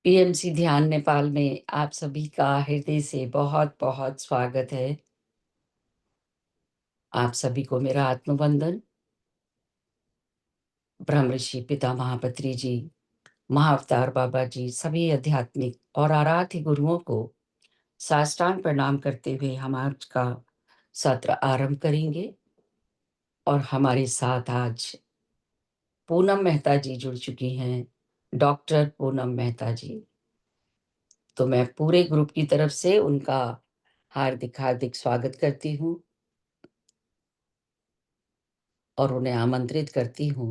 PMC ध्यान नेपाल में आप सभी का हृदय से बहुत-बहुत स्वागत है। आप सभी को मेरा आत्मवंदन। ब्रह्मऋषि पितामह पत्री जी, महाअवतार बाबा जी, सभी आध्यात्मिक और आराध्य गुरुओं को साष्टांग प्रणाम करते हुए हम आज का सत्र आरंभ करेंगे। और हमारे साथ आज पूनम मेहता जी जुड़ चुकी हैं, डॉक्टर पूनम मेहता जी। तो मैं पूरे ग्रुप की तरफ से उनका हार्दिक-हार्दिक स्वागत करती हूँ और उन्हें आमंत्रित करती हूँ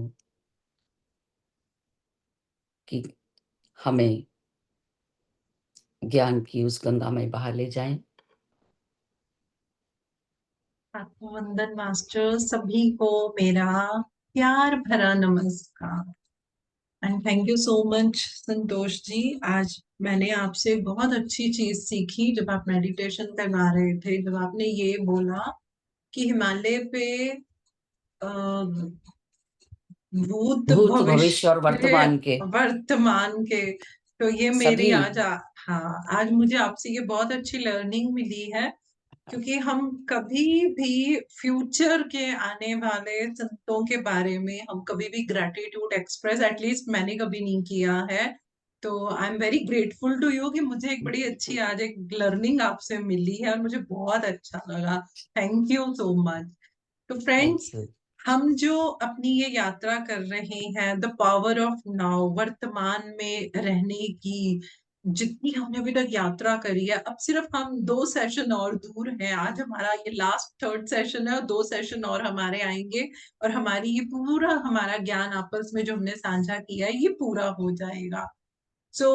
कि हमें ज्ञान की उस गंगा में बहा ले जाएं। आपको वंदन मास्टर, सभी को मेरा प्यार भरा नमस्कार and thank you so much Santosh ji. आज मैंने आपसे बहुत अच्छी चीज सीखी जब आप मेडिटेशन करवा रहे थे, जब आपने ये बोला कि हिमालय पे भूत भूत, भविष्य और भविष्य वर्तमान के वर्तमान के, तो ये मेरी सभी। हाँ, आज मुझे आपसे ये बहुत अच्छी लर्निंग मिली है, क्योंकि हम कभी भी फ्यूचर के आने वाले संतों के बारे में हम कभी भी ग्रेटिट्यूड एक्सप्रेस, एटलीस्ट मैंने कभी नहीं किया है। तो I am very grateful to you कि मुझे एक बड़ी अच्छी आज एक लर्निंग आपसे मिली है और मुझे बहुत अच्छा लगा। Thank you so much. तो थैंक फ्रेंड्स, यू। हम जो अपनी ये यात्रा कर रहे हैं, द पावर ऑफ नाउ, वर्तमान में रहने की, जितनी हमने अभी तक यात्रा करी है, अब सिर्फ हम 2 सेशन और दूर हैं। आज हमारा ये लास्ट थर्ड सेशन है और 2 सेशन और हमारे आएंगे और हमारी ये पूरा हमारा ज्ञान आपस में जो हमने साझा किया है ये पूरा हो जाएगा। So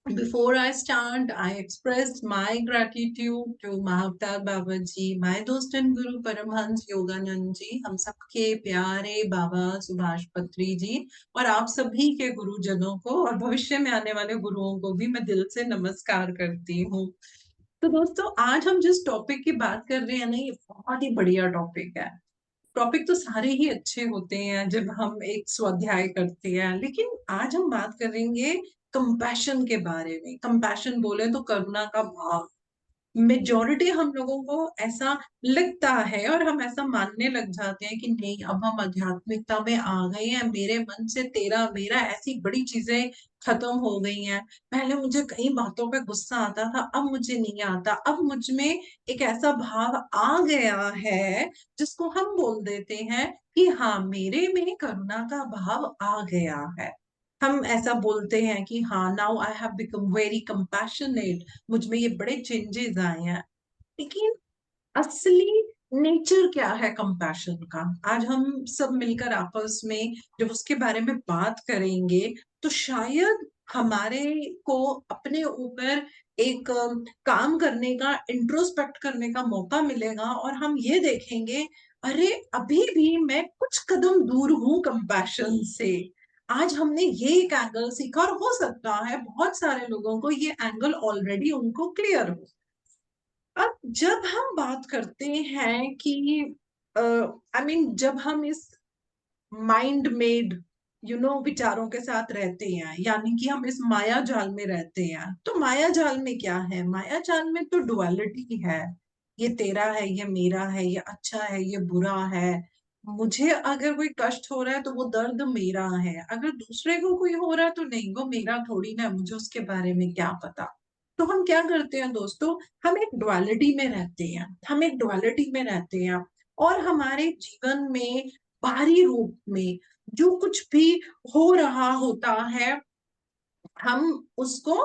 before I start, I expressed my gratitude to Mahavatar Baba Ji, my दोस्त and Guru Paramhans Yoganand जी, हम सबके प्यारे बाबा सुभाष पत्री जी और आप सभी के गुरुजनों को और भविष्य में आने वाले गुरुओं को भी मैं दिल से नमस्कार करती हूँ। तो दोस्तों, आज हम जिस टॉपिक की बात कर रहे हैं ना, ये बहुत ही बढ़िया टॉपिक है। टॉपिक तो सारे ही अच्छे होते हैं जब हम एक स्वाध्याय करते हैं, लेकिन आज हम बात करेंगे कंपैशन के बारे में। कंपैशन बोले तो करुणा का भाव। मेजॉरिटी हम लोगों को ऐसा लगता है और हम ऐसा मानने लग जाते हैं कि नहीं, अब हम आध्यात्मिकता में आ गए हैं, मेरे मन से तेरा मेरा ऐसी बड़ी चीजें खत्म हो गई हैं। पहले मुझे कई बातों पे गुस्सा आता था, अब मुझे नहीं आता। अब मुझ में एक ऐसा भाव आ गया है जिसको हम बोल देते हैं कि हाँ, मेरे में करुणा का भाव आ गया है। हम ऐसा बोलते हैं कि हाँ, now I have become very compassionate, मुझ में ये बड़े चेंजेस आए हैं। लेकिन असली नेचर क्या है कंपैशन का, आज हम सब मिलकर आपस में जब उसके बारे में बात करेंगे तो शायद हमारे को अपने ऊपर एक काम करने का, इंट्रोस्पेक्ट करने का मौका मिलेगा और हम ये देखेंगे, अरे अभी भी मैं कुछ कदम दूर हूं कंपैशन से। आज हमने ये एक एंगल सीखा और हो सकता है बहुत सारे लोगों को ये एंगल ऑलरेडी उनको क्लियर हो। अब जब हम बात करते हैं कि आई मीन जब हम इस माइंड मेड विचारों के साथ रहते हैं, यानी कि हम इस माया जाल में रहते हैं, तो माया जाल में क्या है? माया जाल में तो डुअलिटी है। ये तेरा है, ये मेरा है, ये अच्छा है, ये बुरा है। मुझे अगर कोई कष्ट हो रहा है तो वो दर्द मेरा है, अगर दूसरे को कोई हो रहा है तो नहीं, वो मेरा थोड़ी ना है, मुझे उसके बारे में क्या पता। तो हम क्या करते हैं दोस्तों, हम एक डुअलिटी में रहते हैं, हम एक डुअलिटी में रहते हैं और हमारे जीवन में बाहरी रूप में जो कुछ भी हो रहा होता है, हम उसको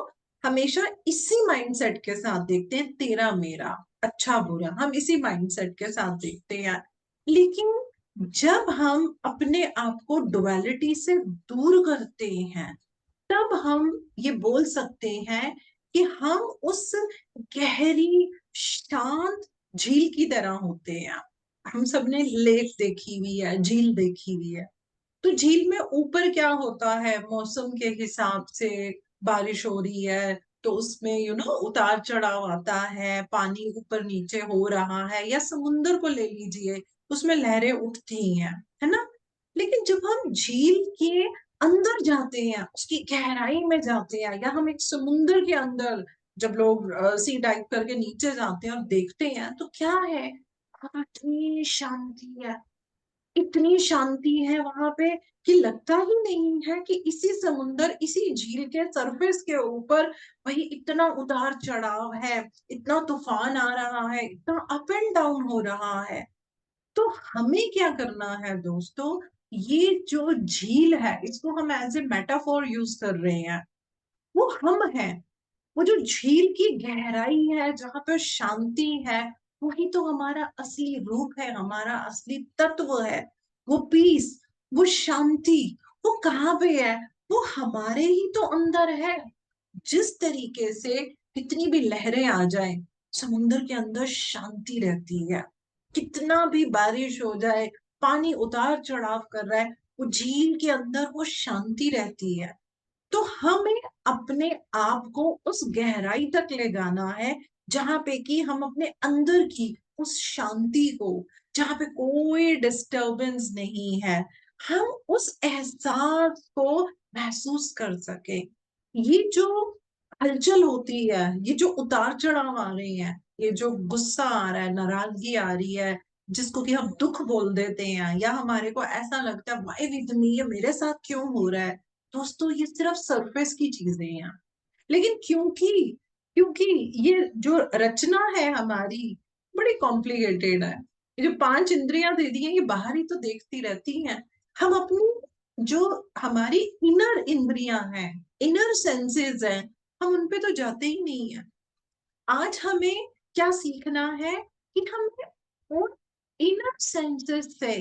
हमेशा इसी माइंडसेट के साथ देखते हैं, तेरा मेरा, अच्छा बुरा, हम इसी माइंडसेट के साथ देखते हैं। लेकिन जब हम अपने आप को डुअलिटी से दूर करते हैं, तब हम ये बोल सकते हैं कि हम उस गहरी शांत झील की तरह होते हैं। हम सबने लेक देखी हुई है, झील देखी हुई है। तो झील में ऊपर क्या होता है, मौसम के हिसाब से बारिश हो रही है तो उसमें उतार चढ़ाव आता है, पानी ऊपर नीचे हो रहा है, या समुंदर को ले लीजिए, उसमें लहरें उठती हैं, है ना। लेकिन जब हम झील के अंदर जाते हैं, उसकी गहराई में जाते हैं, या हम एक समुंदर के अंदर जब लोग सी डाइव करके नीचे जाते हैं और देखते हैं तो क्या है, वहां इतनी शांति है, इतनी शांति है वहां पे कि लगता ही नहीं है कि इसी समुंदर, इसी झील के सरफेस के ऊपर वही इतना उतार चढ़ाव है, इतना तूफान आ रहा है, इतना अप एंड डाउन हो रहा है। तो हमें क्या करना है दोस्तों, ये जो झील है इसको हम एज ए मेटाफोर यूज कर रहे हैं, वो हम हैं। वो जो झील की गहराई है जहां पर शांति है, वही तो हमारा असली रूप है, हमारा असली तत्व है। वो पीस, वो शांति, वो कहाँ पे है? वो हमारे ही तो अंदर है। जिस तरीके से कितनी भी लहरें आ जाएं, समुंदर के अंदर शांति रहती है। कितना भी बारिश हो जाए, पानी उतार चढ़ाव कर रहा है, वो झील के अंदर वो शांति रहती है। तो हमें अपने आप को उस गहराई तक ले जाना है जहां पे कि हम अपने अंदर की उस शांति को, जहां पे कोई डिस्टरबेंस नहीं है, हम उस एहसास को महसूस कर सके। ये जो हलचल होती है, ये जो उतार चढ़ाव आ रही है, ये जो गुस्सा आ रहा है, नाराजगी आ रही है, जिसको कि हम दुख बोल देते हैं, या हमारे को ऐसा लगता है वाई विद मी, ये मेरे साथ क्यों हो रहा है, दोस्तों ये सिर्फ सरफेस की चीजें हैं। लेकिन क्योंकि क्योंकि ये जो रचना है हमारी बड़ी कॉम्प्लिकेटेड है, ये जो पांच इंद्रियां दे दी हैं ये बाहर ही तो देखती रहती हैं। हम अपनी जो हमारी इनर इंद्रियां हैं, इनर सेंसेस हैं, हम उन पे तो जाते ही नहीं है। आज हमें क्या सीखना है कि हमें उन इनर सेंसेस से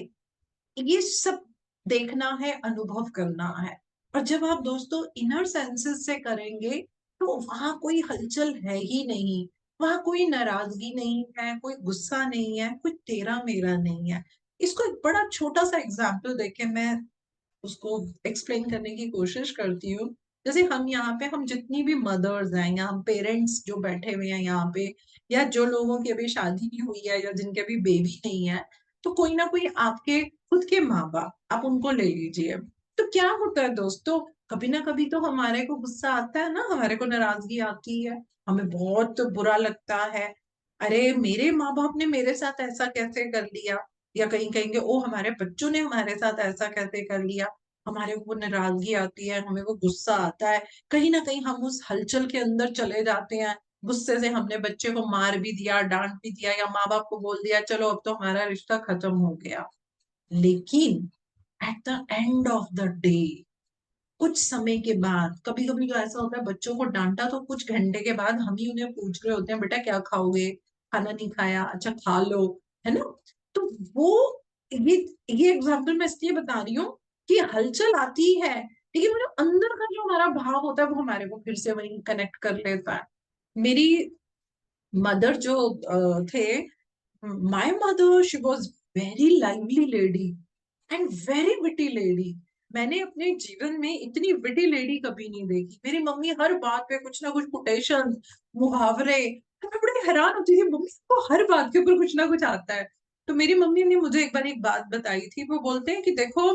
ये सब देखना है, अनुभव करना है। और जब आप दोस्तों इनर सेंसेस से करेंगे तो वहां कोई हलचल है ही नहीं, वहां कोई नाराजगी नहीं है, कोई गुस्सा नहीं है, कोई तेरा मेरा नहीं है। इसको एक बड़ा छोटा सा एग्जाम्पल देके मैं उसको एक्सप्लेन करने की कोशिश करती हूँ। जैसे हम यहाँ पे, हम जितनी भी मदर्स हैं या हम पेरेंट्स जो बैठे हुए हैं यहाँ पे, या जो लोगों की अभी शादी नहीं हुई है या जिनके अभी बेबी नहीं है, तो कोई ना कोई आपके खुद के माँ बाप, आप उनको ले लीजिए। तो क्या होता है दोस्तों, कभी ना कभी तो हमारे को गुस्सा आता है ना, हमारे को नाराजगी आती है, हमें बहुत बुरा लगता है, अरे मेरे माँ बाप ने मेरे साथ ऐसा कैसे कर लिया, या कहीं कहेंगे ओ हमारे बच्चों ने हमारे साथ ऐसा कैसे कर लिया। हमारे को नाराजगी आती है, हमें वो गुस्सा आता है, कहीं ना कहीं हम उस हलचल के अंदर चले जाते हैं। गुस्से से हमने बच्चे को मार भी दिया, डांट भी दिया, या माँ बाप को बोल दिया चलो अब तो हमारा रिश्ता खत्म हो गया। लेकिन at the end of the day, कुछ समय के बाद, कभी कभी तो ऐसा होता है बच्चों को डांटा तो कुछ घंटे के बाद हम ही उन्हें पूछ रहे होते हैं बेटा क्या खाओगे, खाना नहीं खाया, अच्छा खा लो, है ना। तो वो, ये ये एग्जाम्पल मैं इसलिए बता रही हूँ कि हलचल आती है, लेकिन वो जो अंदर का जो हमारा भाव होता है वो हमारे को फिर से वही कनेक्ट कर लेता है। मेरी मदर जो थे, my mother she was very lively lady and very witty lady. मैंने अपने जीवन में इतनी विटी लेडी कभी नहीं देखी। मेरी मम्मी हर बात पे कुछ ना कुछ कोटेशन, मुहावरे, तो मैं बड़ी हैरान होती थी, मम्मी को हर बात के ऊपर कुछ ना कुछ आता है। तो मेरी मम्मी ने मुझे एक बार एक बात बताई थी, वो बोलते हैं कि देखो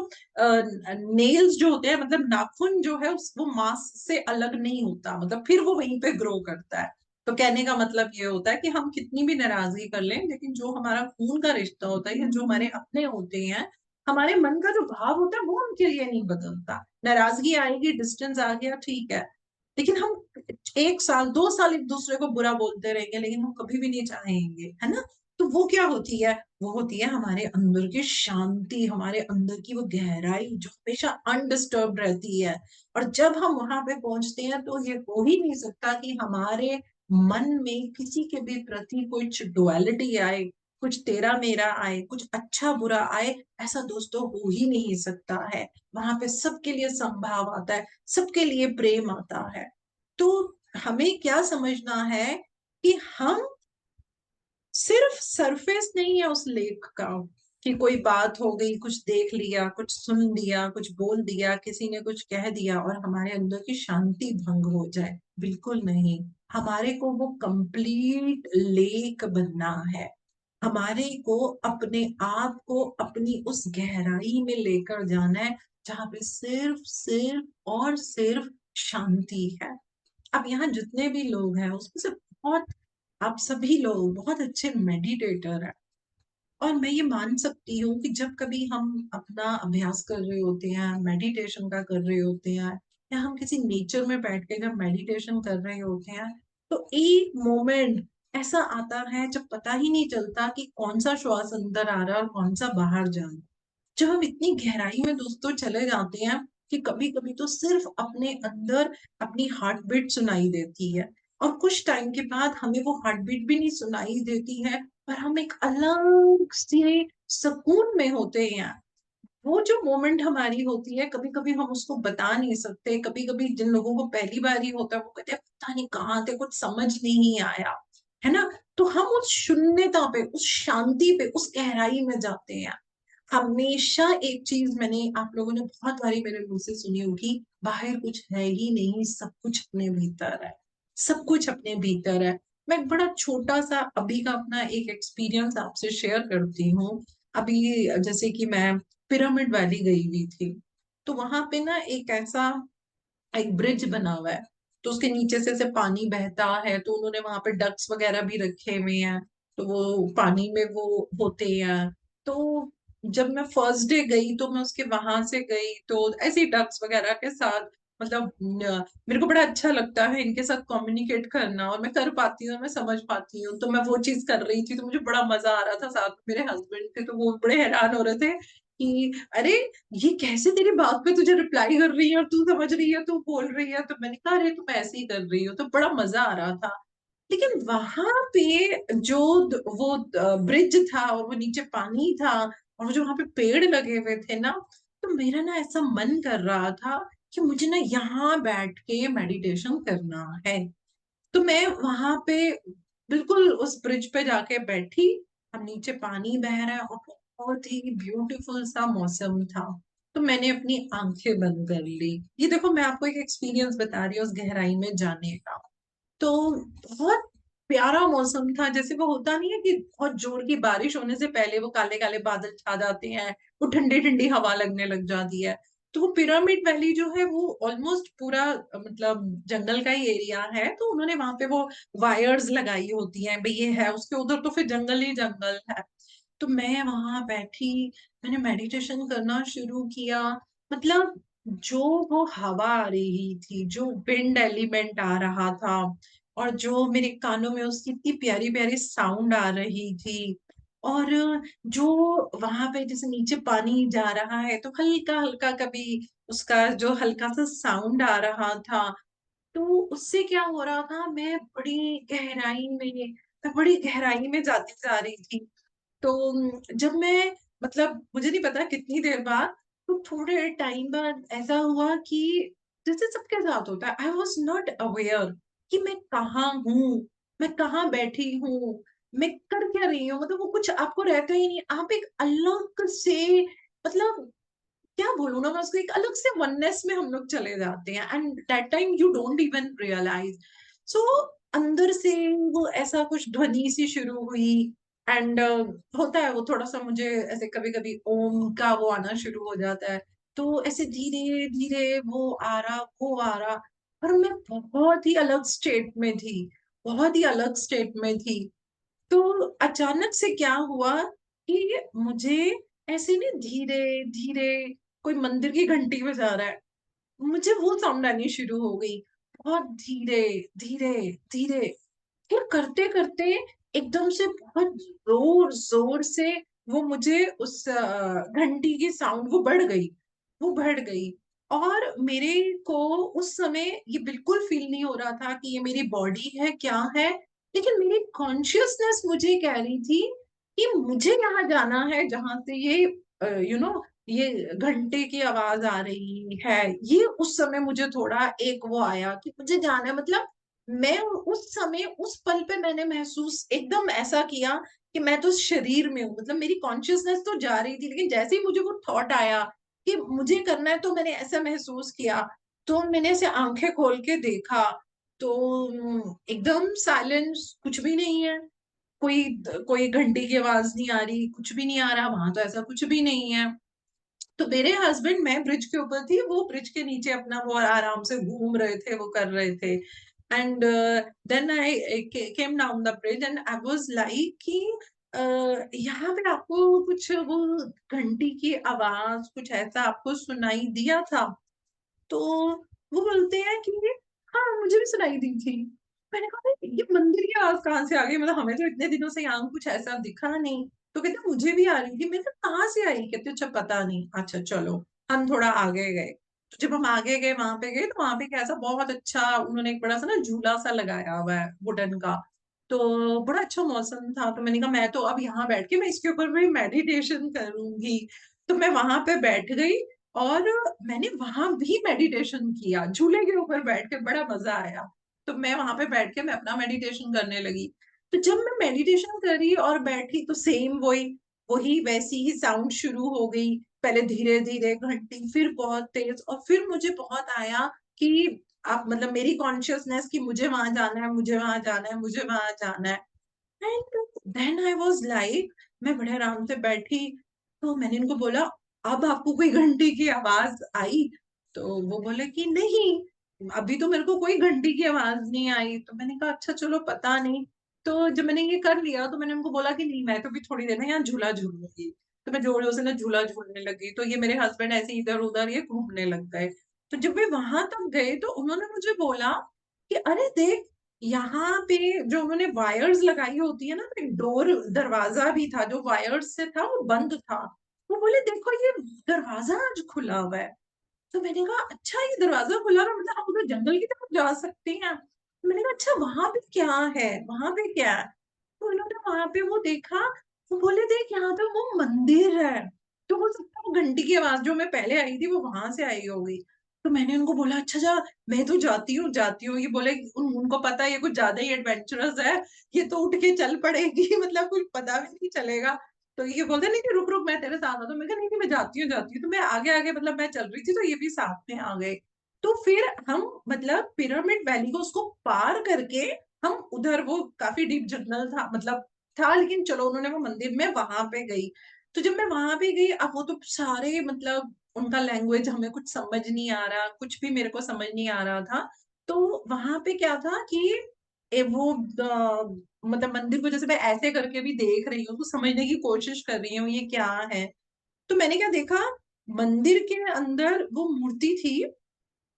नेल्स जो होते हैं, मतलब नाखून जो है वो मांस से अलग नहीं होता, मतलब फिर वो वहीं पे ग्रो करता है। तो कहने का मतलब ये होता है कि हम कितनी भी नाराजगी कर लें, लेकिन जो हमारा खून का रिश्ता होता है या जो हमारे अपने होते हैं, हमारे मन का जो भाव होता है वो उनके लिए नहीं बदलता। नाराजगी आएगी, डिस्टेंस आ गया, ठीक है, लेकिन हम 1 साल 2 साल एक दूसरे को बुरा बोलते रहेंगे, लेकिन हम कभी भी नहीं चाहेंगे, है ना। तो वो क्या होती है, वो होती है हमारे अंदर की शांति, हमारे अंदर की वो गहराई जो हमेशा अनडिस्टर्ब रहती है। और जब हम वहां पे पहुंचते हैं तो ये हो ही नहीं सकता कि हमारे मन में किसी के भी प्रति कुछ डुअलिटी आए, कुछ तेरा मेरा आए, कुछ अच्छा बुरा आए। ऐसा दोस्तों हो ही नहीं सकता है। वहां पे सबके लिए संभाव आता है, सबके लिए प्रेम आता है। तो हमें क्या समझना है कि हम सिर्फ सरफेस नहीं है उस लेक का, कि कोई बात हो गई, कुछ देख लिया, कुछ सुन लिया, कुछ बोल दिया, किसी ने कुछ कह दिया और हमारे अंदर की शांति भंग हो जाए, बिल्कुल नहीं। हमारे को वो कंप्लीट लेक बनना है। हमारे को अपने आप को अपनी उस गहराई में लेकर जाना है, जहाँ पे सिर्फ और सिर्फ शांति है। अब यहाँ जितने भी लोग हैं उसमें से बहुत, आप सभी लोग बहुत अच्छे मेडिटेटर हैं। और मैं ये मान सकती हूँ कि जब कभी हम अपना अभ्यास कर रहे होते हैं, मेडिटेशन का कर रहे होते हैं, या हम किसी नेचर में बैठ के जब मेडिटेशन कर रहे होते हैं, तो एक मोमेंट ऐसा आता है जब पता ही नहीं चलता कि कौन सा श्वास अंदर आ रहा है और कौन सा बाहर जा रहा है। जब हम इतनी गहराई में दोस्तों चले जाते हैं कि कभी कभी तो सिर्फ अपने अंदर अपनी हार्ट बीट सुनाई देती है, और कुछ टाइम के बाद हमें वो हार्ट बीट भी नहीं सुनाई देती है, पर हम एक अलग से सुकून में होते हैं। वो जो मोमेंट हमारी होती है, कभी कभी हम उसको बता नहीं सकते। कभी कभी जिन लोगों को पहली बार ही होता है वो कहते हैं पता नहीं कहाँ थे, कुछ समझ नहीं आया, है ना। तो हम उस शून्यता पे, उस शांति पे, उस गहराई में जाते हैं। हमेशा एक चीज मैंने, आप लोगों ने बहुत बारी मेरे मुंह से सुनी होगी, बाहर कुछ है ही नहीं, सब कुछ अपने भीतर है। सब कुछ अपने भीतर है। मैं एक बड़ा छोटा सा अभी का अपना एक एक्सपीरियंस आपसे शेयर करती हूँ। अभी जैसे कि मैं पिरामिड वैली गई हुई थी, तो वहां पे ना एक ऐसा एक ब्रिज बना हुआ है, तो उसके नीचे से पानी बहता है, तो उन्होंने वहां पे डक्स वगैरह भी रखे हुए हैं, तो वो पानी में वो होते हैं। तो जब मैं फर्स्ट डे गई तो मैं उसके वहां से गई, तो ऐसे डक्स वगैरह के साथ, मतलब मेरे को बड़ा अच्छा लगता है इनके साथ कम्युनिकेट करना, और मैं कर पाती हूँ, मैं समझ पाती हूँ, तो मैं वो चीज कर रही थी, तो मुझे बड़ा मजा आ रहा था। साथ में मेरे हस्बैंड थे, तो वो बड़े हैरान हो रहे थे कि अरे ये कैसे तेरी बात पे तुझे रिप्लाई कर रही है और तू समझ रही है, तू बोल रही है। तो मैंने कहा अरे तुम ऐसे ही कर रही हो, तो बड़ा मजा आ रहा था। लेकिन वहां पे जो वो ब्रिज था और वो नीचे पानी था, और वो जो वहां पे पेड़ लगे हुए थे ना, तो मेरा ना ऐसा मन कर रहा था कि मुझे ना यहाँ बैठ के मेडिटेशन करना है। तो मैं वहां पे बिल्कुल उस ब्रिज पे जाके बैठी। हम नीचे पानी बह रहा है और बहुत ही ब्यूटीफुल सा मौसम था। तो मैंने अपनी आंखें बंद कर ली। ये देखो, मैं आपको एक एक्सपीरियंस बता रही हूँ उस गहराई में जाने का। तो बहुत प्यारा मौसम था। जैसे वो होता नहीं है कि बहुत जोर की बारिश होने से पहले वो काले काले बादल छा जाते हैं, वो ठंडी ठंडी हवा लगने लग जाती है। तो वो पिरामिड वैली जो है वो ऑलमोस्ट पूरा मतलब जंगल का ही एरिया है, तो उन्होंने वहां पे वो वायर्स लगाई होती हैं, भाई ये है उसके उधर तो फिर जंगल ही जंगल है। तो मैं वहां बैठी, मैंने मेडिटेशन करना शुरू किया। मतलब जो वो हवा आ रही थी, जो विंड एलिमेंट आ रहा था, और जो मेरे कानों में उसकी इतनी प्यारी प्यारी साउंड आ रही थी, और जो वहां पे जैसे नीचे पानी जा रहा है तो हल्का हल्का कभी उसका जो हल्का सा साउंड आ रहा था, तो उससे क्या हो रहा था, मैं बड़ी गहराई में जाती जा रही थी। तो जब मैं, मतलब मुझे नहीं पता कितनी देर बाद, तो थोड़े टाइम बाद ऐसा हुआ कि जैसे सबके साथ होता है, आई वॉज नॉट अवेयर कि मैं कहाँ हूँ, मैं कहाँ बैठी हूँ, मैं कर क्या रही हूँ। मतलब वो कुछ आपको रहता ही नहीं, आप एक अलग से, मतलब क्या बोलूं ना मैं उसको, एक अलग से वननेस में हम लोग चले जाते हैं, and that time you don't even realise. So अंदर से वो ऐसा कुछ ध्वनि सी शुरू हुई, एंड होता है वो थोड़ा सा मुझे ऐसे कभी कभी ओम का वो आना शुरू हो जाता है। तो ऐसे धीरे धीरे वो आ रहा, वो आ रहा, और मैं बहुत ही अलग स्टेट में थी, बहुत ही अलग स्टेट में थी। तो अचानक से क्या हुआ कि मुझे ऐसे नहीं, धीरे धीरे कोई मंदिर की घंटी बजा रहा है, मुझे वो साउंड आनी शुरू हो गई। बहुत धीरे धीरे धीरे, फिर करते करते एकदम से बहुत जोर जोर से वो मुझे उस घंटी की साउंड वो बढ़ गई, वो बढ़ गई। और मेरे को उस समय ये बिल्कुल फील नहीं हो रहा था कि ये मेरी बॉडी है क्या है, लेकिन मेरी कॉन्शियसनेस मुझे कह रही थी कि मुझे यहाँ जाना है जहां से ये ये घंटे की आवाज आ रही है। ये उस समय मुझे थोड़ा एक वो आया कि मुझे जाना है। मतलब मैं उस समय उस पल पे मैंने महसूस एकदम ऐसा किया कि मैं तो शरीर में हूँ, मतलब मेरी कॉन्शियसनेस तो जा रही थी, लेकिन जैसे ही मुझे वो थॉट आया कि मुझे करना है, तो मैंने ऐसा महसूस किया। तो मैंने ऐसे आंखें खोल के देखा, तो एकदम साइलेंस, कुछ भी नहीं है। कोई कोई घंटी की आवाज नहीं आ रही, कुछ भी नहीं आ रहा, वहां तो ऐसा कुछ भी नहीं है। तो मेरे हस्बैंड, मैं ब्रिज के ऊपर थी, वो ब्रिज के नीचे अपना वो आराम से घूम रहे थे, वो कर रहे थे। And then I came down the bridge and I was like कि यहाँ पे आपको कुछ वो घंटी की आवाज कुछ ऐसा आपको सुनाई दिया था? तो वो बोलते हैं कि हाँ, मुझे भी सुनाई दी थी। मैंने कहा ये मंदिर की आवाज़ कहाँ से आ गई? मतलब हमें तो इतने दिनों से यहाँ कुछ ऐसा दिखा नहीं। तो कहते मुझे भी आ रही थी। मैंने कहा कहाँ से आई? कहते अच्छा पता नहीं। अच्छा चलो, हम थोड़ा आगे गए। तो जब हम आगे गए, वहाँ पे गए, तो वहाँ पे क्या ऐसा बहुत अच्छा उन्होंने एक बड़ा-सा ना झूला-सा लगाया हुआ है वुडन का। तो बड़ा अच्छा मौसम था, तो मैंने कहा मैं तो अब यहाँ बैठ के मैं इसके ऊपर भी मेडिटेशन करूँगी। तो मैं वहाँ पे बैठ गई और मैंने वहाँ भी मेडिटेशन किया, झूले के ऊपर बैठ के बड़ा मज़ा आया। तो मैं वहाँ पे बैठ के मैं अपना मेडिटेशन करने लगी। तो जब मैं मेडिटेशन करी और बैठी तो सेम वही वही वैसी ही साउंड शुरू हो गई। पहले धीरे-धीरे घंटी, फिर बहुत तेज़ और फिर मुझे बहुत आया कि अब मतलब मेरी कॉन्शसनेस कि मुझे वहाँ जाना है, मुझे वहाँ जाना है, मुझे वहाँ जाना है। And then I was like मैं बड़े आराम से बैठी, तो मैंने उनको बोला, "अब आपको कोई घंटी की आवाज़ आई?" तो वो बोले कि "नहीं, अभी तो मेरे को कोई घंटी की आवाज़ नहीं आई।" तो मैंने कहा, "अच्छा चलो पता नहीं।" तो जब मैंने ये कर लिया तो मैंने उनको बोला कि नहीं मैं तो अभी थोड़ी देर ना यहाँ झूला झूलूँगी। तो मैं ज़ोर-ज़ोर से ना झूला झूलने लगी, तो ये मेरे हस्बैंड ऐसे इधर-उधर ये घूमने लग गए। तो जब वे वहाँ तक गए तो उन्होंने मुझे बोला कि, "अरे देख यहाँ पे जो उन्होंने वायर्स लगाई होती है ना, तो एक डोर दरवाज़ा भी था जो वायर्स से था वो बंद था। वो बोले देखो ये दरवाज़ा आज खुला हुआ है। तो मैंने कहा अच्छा ये दरवाज़ा खुला हुआ है मतलब हम उधर जंगल की तरफ जा सकते हैं। तो मैंने कहा अच्छा वहाँ पे क्या है? वहाँ पे क्या है? तो उन्होंने वहाँ पे वो देखा, वो बोले देख यहाँ पे वो मंदिर है। तो हो सकता है वो घंटी की आवाज़ जो मैं पहले आई थी वो वहाँ से आई होगी। तो मैंने उनको बोला अच्छा जा मैं तो जाती हूँ। ये बोले उनको पता है ये कुछ ज़्यादा ही एडवेंचरस है, ये तो उठ के चल पड़ेगी मतलब कुछ पता भी नहीं चलेगा। तो ये बोलते नहीं, नहीं रुक मैं तेरे साथ आता हूँ। मैं कहा नहीं, नहीं मैं जाती हूँ। तो मैं आगे-आगे मतलब मैं चल रही थी तो ये भी साथ में आ गए। तो फिर हम मतलब पिरामिड वैली को उसको पार करके हम उधर वो काफ़ी डीप जंगल था मतलब था लेकिन चलो उन्होंने वो मंदिर में वहाँ पे गई। तो जब मैं वहाँ पे गई अब वो तो सारे मतलब उनका लैंग्वेज हमें कुछ समझ नहीं आ रहा, कुछ भी मेरे को समझ नहीं आ रहा था। तो वहाँ पे क्या था कि वो मतलब मंदिर को जैसे मैं ऐसे करके भी देख रही हूँ, तो समझने की कोशिश कर रही हूँ ये क्या है? तो मैंने क्या देखा, मंदिर के अंदर वो मूर्ति थी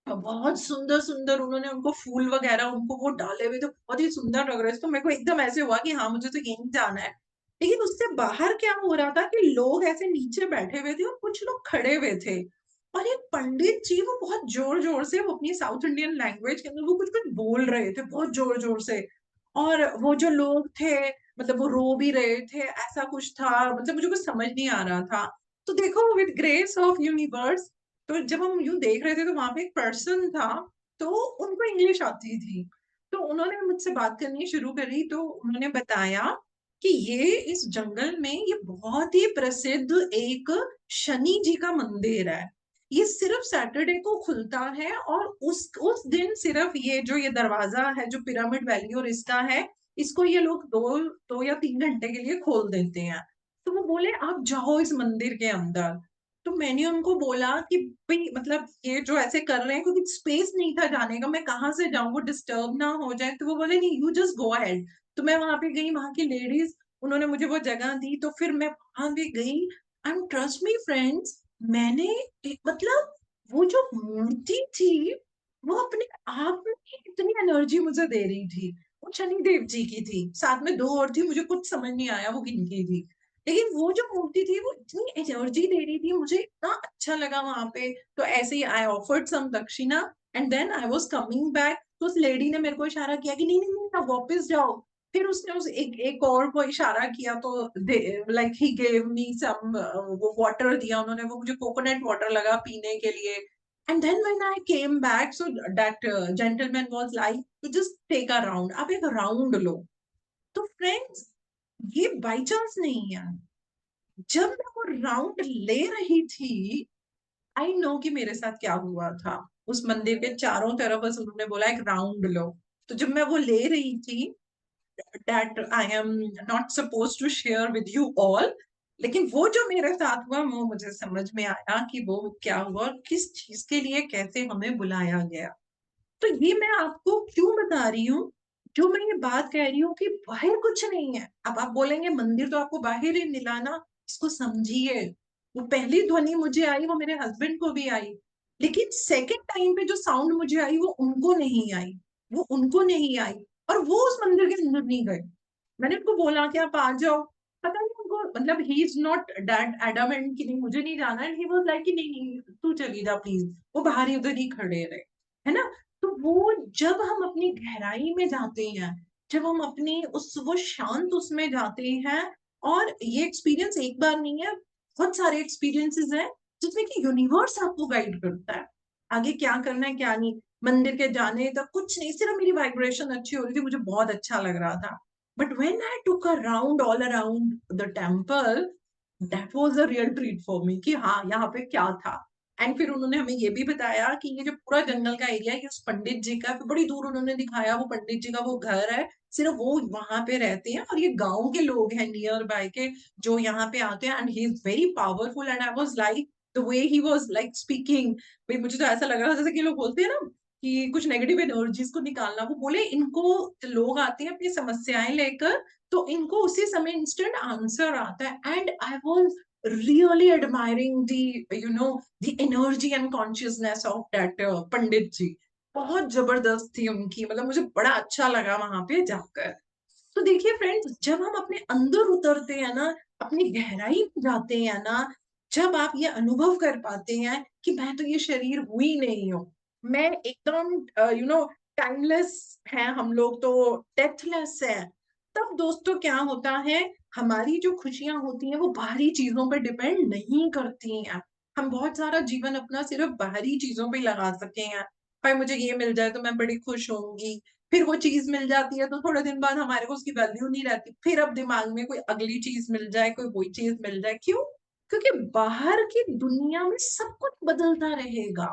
बहुत सुंदर-सुंदर उन्होंने उनको फूल वगैरह उनको वो डाले हुए थे, बहुत ही सुंदर लग रहे थे। तो मेरे को एकदम ऐसे हुआ कि हाँ, मुझे तो यहीं जाना है। लेकिन उससे बाहर क्या हो रहा था कि लोग ऐसे नीचे बैठे हुए थे और कुछ लोग खड़े हुए थे। और एक पंडित जी वो बहुत ज़ोर-ज़ोर से वो अपनी साउथ इंडियन लैंग्वेज के अंदर वो कुछ-कुछ बोल रहे थे, बहुत ज़ोर-ज़ोर से। और वो जो लोग थे मतलब वो रो भी रहे थे, ऐसा कुछ था मतलब मुझे कुछ समझ नहीं आ रहा था। तो देखो विथ ग्रेस ऑफ यूनिवर्स तो जब हम यूँ देख रहे थे तो वहाँ पे एक पर्सन था, तो उनको इंग्लिश आती थी। तो उन्होंने मुझसे बात करनी शुरू करी तो उन्होंने बताया कि ये इस जंगल में ये बहुत ही प्रसिद्ध एक शनि जी का मंदिर है। ये सिर्फ़ सैटरडे को खुलता है और उस दिन सिर्फ़ ये जो ये दरवाज़ा है जो पिरामिड वैली और इसका है, इसको ये लोग 2 या 3 घंटे के लिए खोल देते हैं। तो वो बोले आप जाओ इस मंदिर के अंदर। तो मैंने उनको बोला कि भई मतलब ये जो ऐसे कर रहे हैं क्योंकि स्पेस नहीं था जाने का, मैं कहाँ से जाऊँ? वो डिस्टर्ब ना हो जाए, तो वो बोले नहीं यू जस्ट गो अहेड। तो मैं वहाँ पे गई, वहाँ की लेडीज़ उन्होंने मुझे वो जगह दी, तो फिर मैं वहाँ भी गई एंड ट्रस्ट मी फ्रेंड्स मैंने मतलब वो जो मूर्ति थी, वो अपने आप में ही इतनी एनर्जी मुझे दे रही थी। वो शनिदेव जी की थी, साथ में 2 और थी, मुझे कुछ समझ नहीं आया वो किनकी थी। लेकिन वो जो मूर्ति थी वो इतनी एनर्जी दे रही थी, मुझे इतना अच्छा लगा वहाँ पे। तो ऐसे ही आई offered some dakshina and then I was coming back तो उस लेडी ने मेरे को इशारा किया कि नहीं, आप वापस जाओ। फिर उसने उस एक और को इशारा किया तो they like he gave me सम वो वाटर दिया उन्होंने, वो मुझे कोकोनट वाटर लगा पीने के लिए। And then when I came back so that gentleman was like, "You just take a round, आप एक राउंड लो।" तो फ्रेंड्स ये बाय चांस नहीं है। जब मैं वो राउंड ले रही थी, आई नो कि मेरे साथ क्या हुआ था। उस मंदिर के चारों तरफ बस उन्होंने बोला एक राउंड लो। तो जब मैं वो ले रही थी, that I am not supposed to share with you all लेकिन वो जो मेरे साथ हुआ वो मुझे समझ में आया कि वो क्या हुआ और किस चीज़ के लिए कैसे हमें बुलाया गया। तो ये मैं आपको क्यों बता रही हूँ? जो मैं ये बात कह रही हूँ कि बाहर कुछ नहीं है। अब आप बोलेंगे मंदिर तो आपको बाहर ही मिला ना, इसको समझिए। वो पहली ध्वनि मुझे आई वो मेरे हस्बैंड को भी आई, लेकिन सेकंड टाइम पे जो साउंड मुझे आई वो उनको नहीं आई, वो उनको नहीं आई और वो उस मंदिर के अंदर नहीं गए। मैंने उनको बोला कि आप आ जाओ, पता नहीं उनको मतलब he is not that adamant कि नहीं मुझे नहीं जाना है, ही वाज़ लाइक कि नहीं, नहीं तू चली जा प्लीज़। वो बाहर ही उधर ही खड़े रहे, है ना? तो वो जब हम अपनी गहराई में जाते हैं, जब हम अपनी उस वो शांत उसमें जाते हैं और ये एक्सपीरियंस एक बार नहीं है, बहुत सारे एक्सपीरियंसेस हैं, जिसमें कि यूनिवर्स आपको गाइड करता है। आगे क्या करना है, क्या नहीं। मंदिर के जाने तक कुछ नहीं, सिर्फ मेरी वाइब्रेशन अच्छी हो रही थी, मुझे बहुत अच्छा लग रहा था। बट व्हेन आई टूक अ round all around the temple, that was a real treat for me कि हाँ, यहाँ पे क्या था। एंड फिर उन्होंने हमें ये भी बताया कि ये जो पूरा जंगल का एरिया है, ये उस पंडित जी का, फिर बड़ी दूर उन्होंने दिखाया वो पंडित जी का वो घर है, सिर्फ वो वहाँ पे रहते हैं और ये गाँव के लोग हैं नियर बाय के जो यहाँ पे आते हैं and he is very powerful and I was like the way he was like speaking. भई मुझे तो ऐसा लग रहा था जैसे कि लोग बोलते हैं ना कि कुछ नेगेटिव एनर्जीज़ को निकालना, वो बोले इनको लोग आते हैं अपनी समस्याएँ लेकर, तो इनको उसी समय इंस्टेंट आंसर आता है and I was really admiring the energy and consciousness of that पंडित जी। बहुत ज़बरदस्त थी उनकी मतलब मुझे बड़ा अच्छा लगा वहाँ पे जाकर। तो देखिए फ्रेंड्स जब हम अपने अंदर उतरते हैं ना, अपनी गहराई में जाते हैं ना, जब आप ये अनुभव कर पाते हैं कि मैं तो ये शरीर हुई नहीं हूँ। मैं एकदम टाइमलेस हैं हम लोग तो डेथलेस हैं। तब दोस्तों क्या होता है, हमारी जो खुशियाँ होती हैं वो बाहरी चीज़ों पे डिपेंड नहीं करती हैं। हम बहुत सारा जीवन अपना सिर्फ़ बाहरी चीज़ों पे लगा सकते हैं। भाई मुझे ये मिल जाए तो मैं बड़ी खुश होऊँगी। फिर वो चीज़ मिल जाती है तो थोड़े दिन बाद हमारे को उसकी वैल्यू नहीं रहती। फिर अब दिमाग में कोई अगली चीज़ मिल जाए, कोई वही चीज़ मिल जाए, क्यों? क्योंकि बाहर की दुनिया में सब कुछ बदलता रहेगा।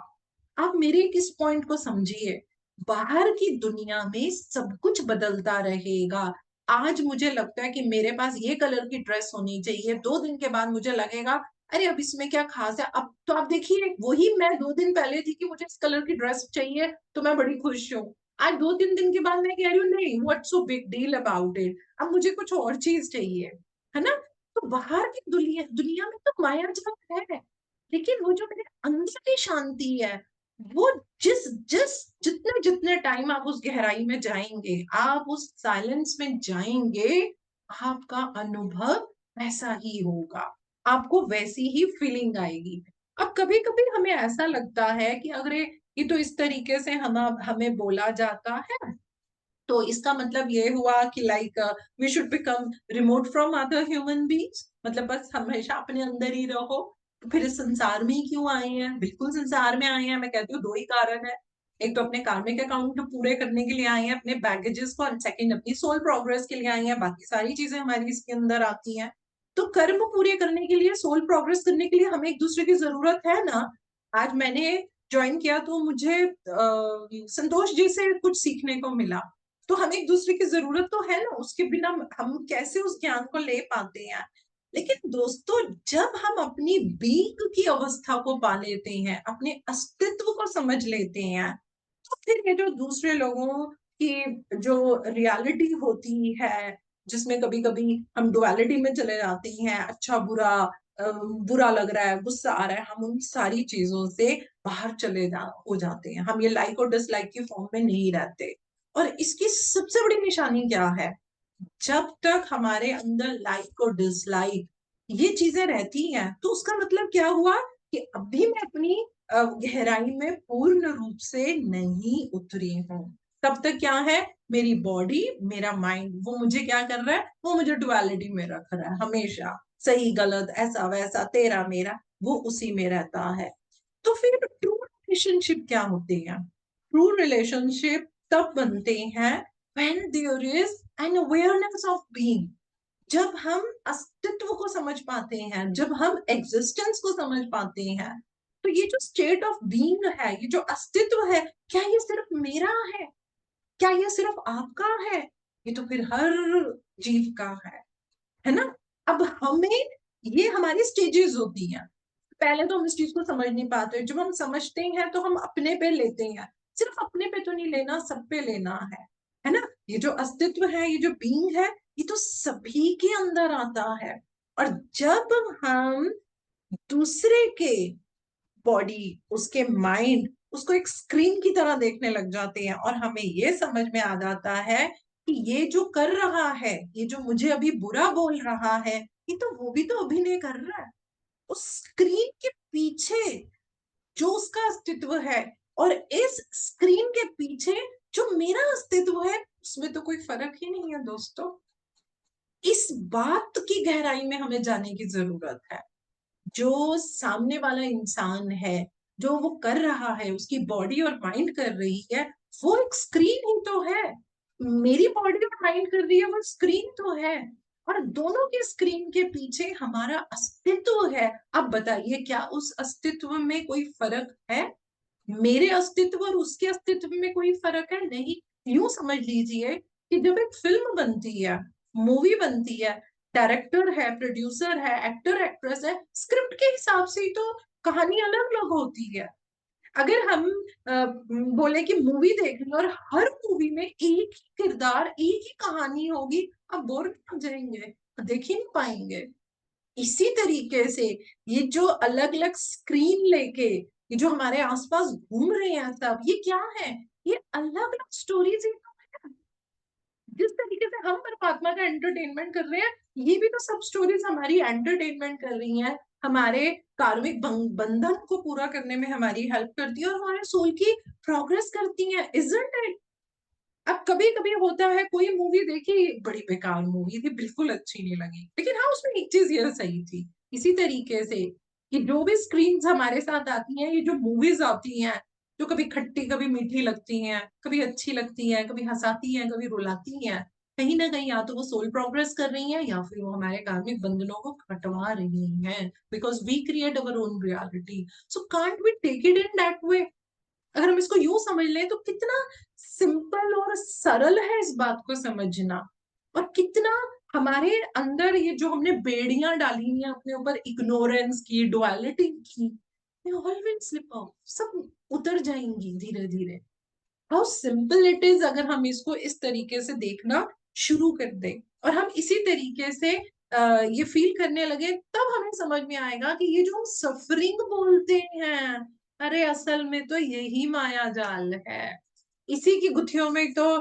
आप मेरे इस पॉइंट को समझिए, बाहर की दुनिया में सब कुछ बदलता रहेगा। आज मुझे लगता है कि मेरे पास ये कलर की ड्रेस होनी चाहिए, 2 दिन के बाद मुझे लगेगा, अरे अब इसमें क्या ख़ास है? अब तो आप देखिए वही मैं 2 दिन पहले थी कि मुझे इस कलर की ड्रेस चाहिए, तो मैं बड़ी खुश हूँ। आज 2-3 दिन के बाद मैं कह रही हूँ नहीं what's so big deal about it, अब मुझे कुछ और चीज़ चाहिए, है ना? तो बाहर की दुनिया दुनिया में तो मायाजाल है, लेकिन वो जो मेरे अंदर की शांति है, वो जिस जिस जितने-जितने टाइम आप उस गहराई में जाएँगे, आप उस साइलेंस में जाएँगे, आपका अनुभव वैसा ही होगा। आपको वैसी ही फीलिंग आएगी। अब कभी-कभी हमें ऐसा लगता है कि अरे! ये तो इस तरीके से हमें बोला जाता है तो इसका मतलब ये हुआ कि like we should become remote from other human beings मतलब बस हमेशा अपने अंदर ही रहो। तो फिर इस संसार में ही क्यों आए हैं? बिल्कुल संसार में आए हैं, मैं कहती हूँ 2 ही कारण है। एक तो अपने कार्मिक अकाउंट पूरे करने के लिए आए हैं, अपने बैगेजेस को एंड सेकंड अपनी सोल प्रोग्रेस के लिए आए हैं, बाकी सारी चीज़ें हमारी इसके अंदर आती हैं। तो कर्म पूरे करने के लिए, सोल प्रोग्रेस करने के लिए हमें एक-दूसरे की ज़रूरत है ना। आज मैंने जॉइन किया तो मुझे संतोष जी से कुछ सीखने को मिला। तो हमें एक-दूसरे की ज़रूरत तो है ना, उसके बिना हम कैसे उस ज्ञान को ले पाते हैं। लेकिन दोस्तों जब हम अपनी बीइंग की अवस्था को पा लेते हैं, अपने अस्तित्व को समझ लेते हैं, तो फिर ये जो दूसरे लोगों की जो रियलिटी होती है, जिसमें कभी-कभी हम डुअलिटी में चले जाते हैं, अच्छा-बुरा बुरा लग रहा है, गुस्सा आ रहा है, हम उन सारी चीज़ों से बाहर चले जा हो जाते हैं। हम ये लाइक और डिसलाइक की फॉर्म में नहीं रहते। और इसकी सबसे बड़ी निशानी क्या है? जब तक हमारे अंदर लाइक और डिसलाइक ये चीज़ें रहती हैं, तो उसका मतलब क्या हुआ कि अभी मैं अपनी गहराई में पूर्ण रूप से नहीं उतरी हूँ। तब तक क्या है, मेरी बॉडी, मेरा माइंड वो मुझे क्या कर रहा है, वो मुझे डुअलिटी में रख रहा है हमेशा। सही-गलत, ऐसा-वैसा, तेरा-मेरा, वो उसी में रहता है। तो फिर ट्रू रिलेशनशिप क्या होते हैं? ट्रू रिलेशनशिप तब बनते हैं when there is an awareness of being जब हम अस्तित्व को समझ पाते हैं, जब हम एक्जिस्टेंस को समझ पाते हैं, तो ये जो स्टेट ऑफ बीइंग है, ये जो अस्तित्व है, क्या ये सिर्फ मेरा है? क्या ये सिर्फ आपका है? ये तो फिर हर जीव का है ना? अब हमें ये हमारी स्टेजेस होती हैं। पहले तो हम इस चीज को समझ नहीं पाते, जब हम समझते हैं तो हम अपने पे लेते हैं। सिर्फ अपने पे तो नहीं लेना, सब पे लेना है ना? ये जो अस्तित्व है, ये जो बीइंग है, ये तो सभी के अंदर आता है। और जब हम दूसरे के बॉडी, उसके माइंड, उसको एक स्क्रीन की तरह देखने लग जाते हैं और हमें ये समझ में आ जाता है कि ये जो कर रहा है, ये जो मुझे अभी बुरा बोल रहा है, ये तो वो भी तो अभिनय कर रहा है। उस स्क्रीन के पीछे जो उसका अस्तित्व है और इस स्क्रीन के पीछे जो मेरा अस्तित्व है, उसमें तो कोई फर्क ही नहीं है दोस्तों। इस बात की गहराई में हमें जाने की जरूरत है। जो सामने वाला इंसान है, जो वो कर रहा है, उसकी बॉडी और माइंड कर रही है, वो एक स्क्रीन ही तो है। मेरी बॉडी और माइंड कर रही है, वो स्क्रीन तो है। और दोनों के स्क्रीन के पीछे हमारा अस्तित्व है। अब बताइए, क्या उस अस्तित्व में कोई फर्क है? मेरे अस्तित्व और उसके अस्तित्व में कोई फर्क है? नहीं। यूं समझ लीजिए कि जब एक फिल्म बनती है, मूवी बनती है, डायरेक्टर है, प्रोड्यूसर है, एक्टर एक्ट्रेस है, स्क्रिप्ट के हिसाब से ही तो कहानी अलग अलग होती है। अगर हम बोले कि मूवी देख रहे हैं और हर मूवी में एक ही किरदार, एक ही कहानी होगी, आप बोर नहीं हो जाएंगे? देख ही नहीं पाएंगे। इसी तरीके से ये जो अलग अलग स्क्रीन लेके ये जो हमारे आसपास घूम रहे हैं सब, ये क्या है? ये अलग अलग स्टोरीज ही तो है। जिस तरीके से हम परमात्मा का एंटरटेनमेंट कर रहे हैं, ये भी तो सब स्टोरीज हमारी एंटरटेनमेंट कर रही हैं। हमारे कार्मिक बंधन को पूरा करने में हमारी हेल्प करती है और हमारे सोल की प्रोग्रेस करती हैं, इजंट इट? अब कभी कभी होता है, कोई मूवी देखी, बड़ी बेकार मूवी थी, बिल्कुल अच्छी नहीं लगी, लेकिन हाँ उसमें एक चीज ये सही थी। इसी तरीके से कि जो भी स्क्रीन हमारे साथ आती हैं, ये जो मूवीज आती हैं, जो कभी खट्टी कभी मीठी लगती हैं, कभी अच्छी लगती हैं, कभी हंसाती हैं, कभी रुलाती हैं, कहीं ना कहीं या तो वो सोल प्रोग्रेस कर रही हैं या फिर वो हमारे कार्मिक बंधनों को कटवा रही हैं, because we create our own reality. So can't we take it in that way? अगर हम इसको यूं समझ लें तो कितना सिंपल और सरल है इस बात को समझना। और कितना हमारे अंदर ये जो हमने बेड़ियां डाली हुई हैं अपने ऊपर, इग्नोरेंस की, डुअलिटी की, ऑल विल स्लिप ऑफ, सब उतर जाएंगी धीरे धीरे। हाउ सिंपल इट इज अगर हम इसको इस तरीके से देखना शुरू कर दें और हम इसी तरीके से ये फील करने लगे, तब हमें समझ में आएगा कि ये जो हम सफरिंग बोलते हैं, अरे असल में तो यही माया जाल है। इसी की गुत्थियों में तो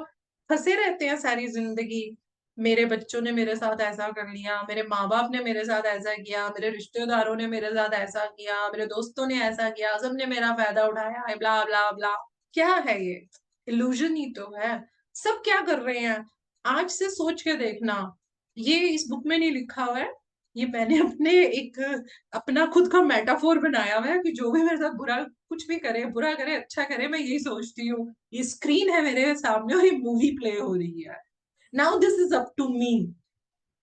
फंसे रहते हैं सारी जिंदगी। मेरे बच्चों ने मेरे साथ ऐसा कर लिया, मेरे माँ बाप ने मेरे साथ ऐसा किया, मेरे रिश्तेदारों ने मेरे साथ ऐसा किया, मेरे दोस्तों ने ऐसा किया, सबने मेरा फायदा उठाया, ब्ला ब्ला ब्ला। क्या है ये? इल्यूजन ही तो है। सब क्या कर रहे हैं? आज से सोच के देखना, ये इस बुक में नहीं लिखा हुआ है, ये मैंने अपने एक अपना खुद का मेटाफोर बनाया हुआ है कि जो भी मेरे साथ बुरा कुछ भी करे, बुरा करे अच्छा करे, मैं यही सोचती हूँ ये स्क्रीन है मेरे सामने और ये मूवी प्ले हो रही है। Now this is up to me,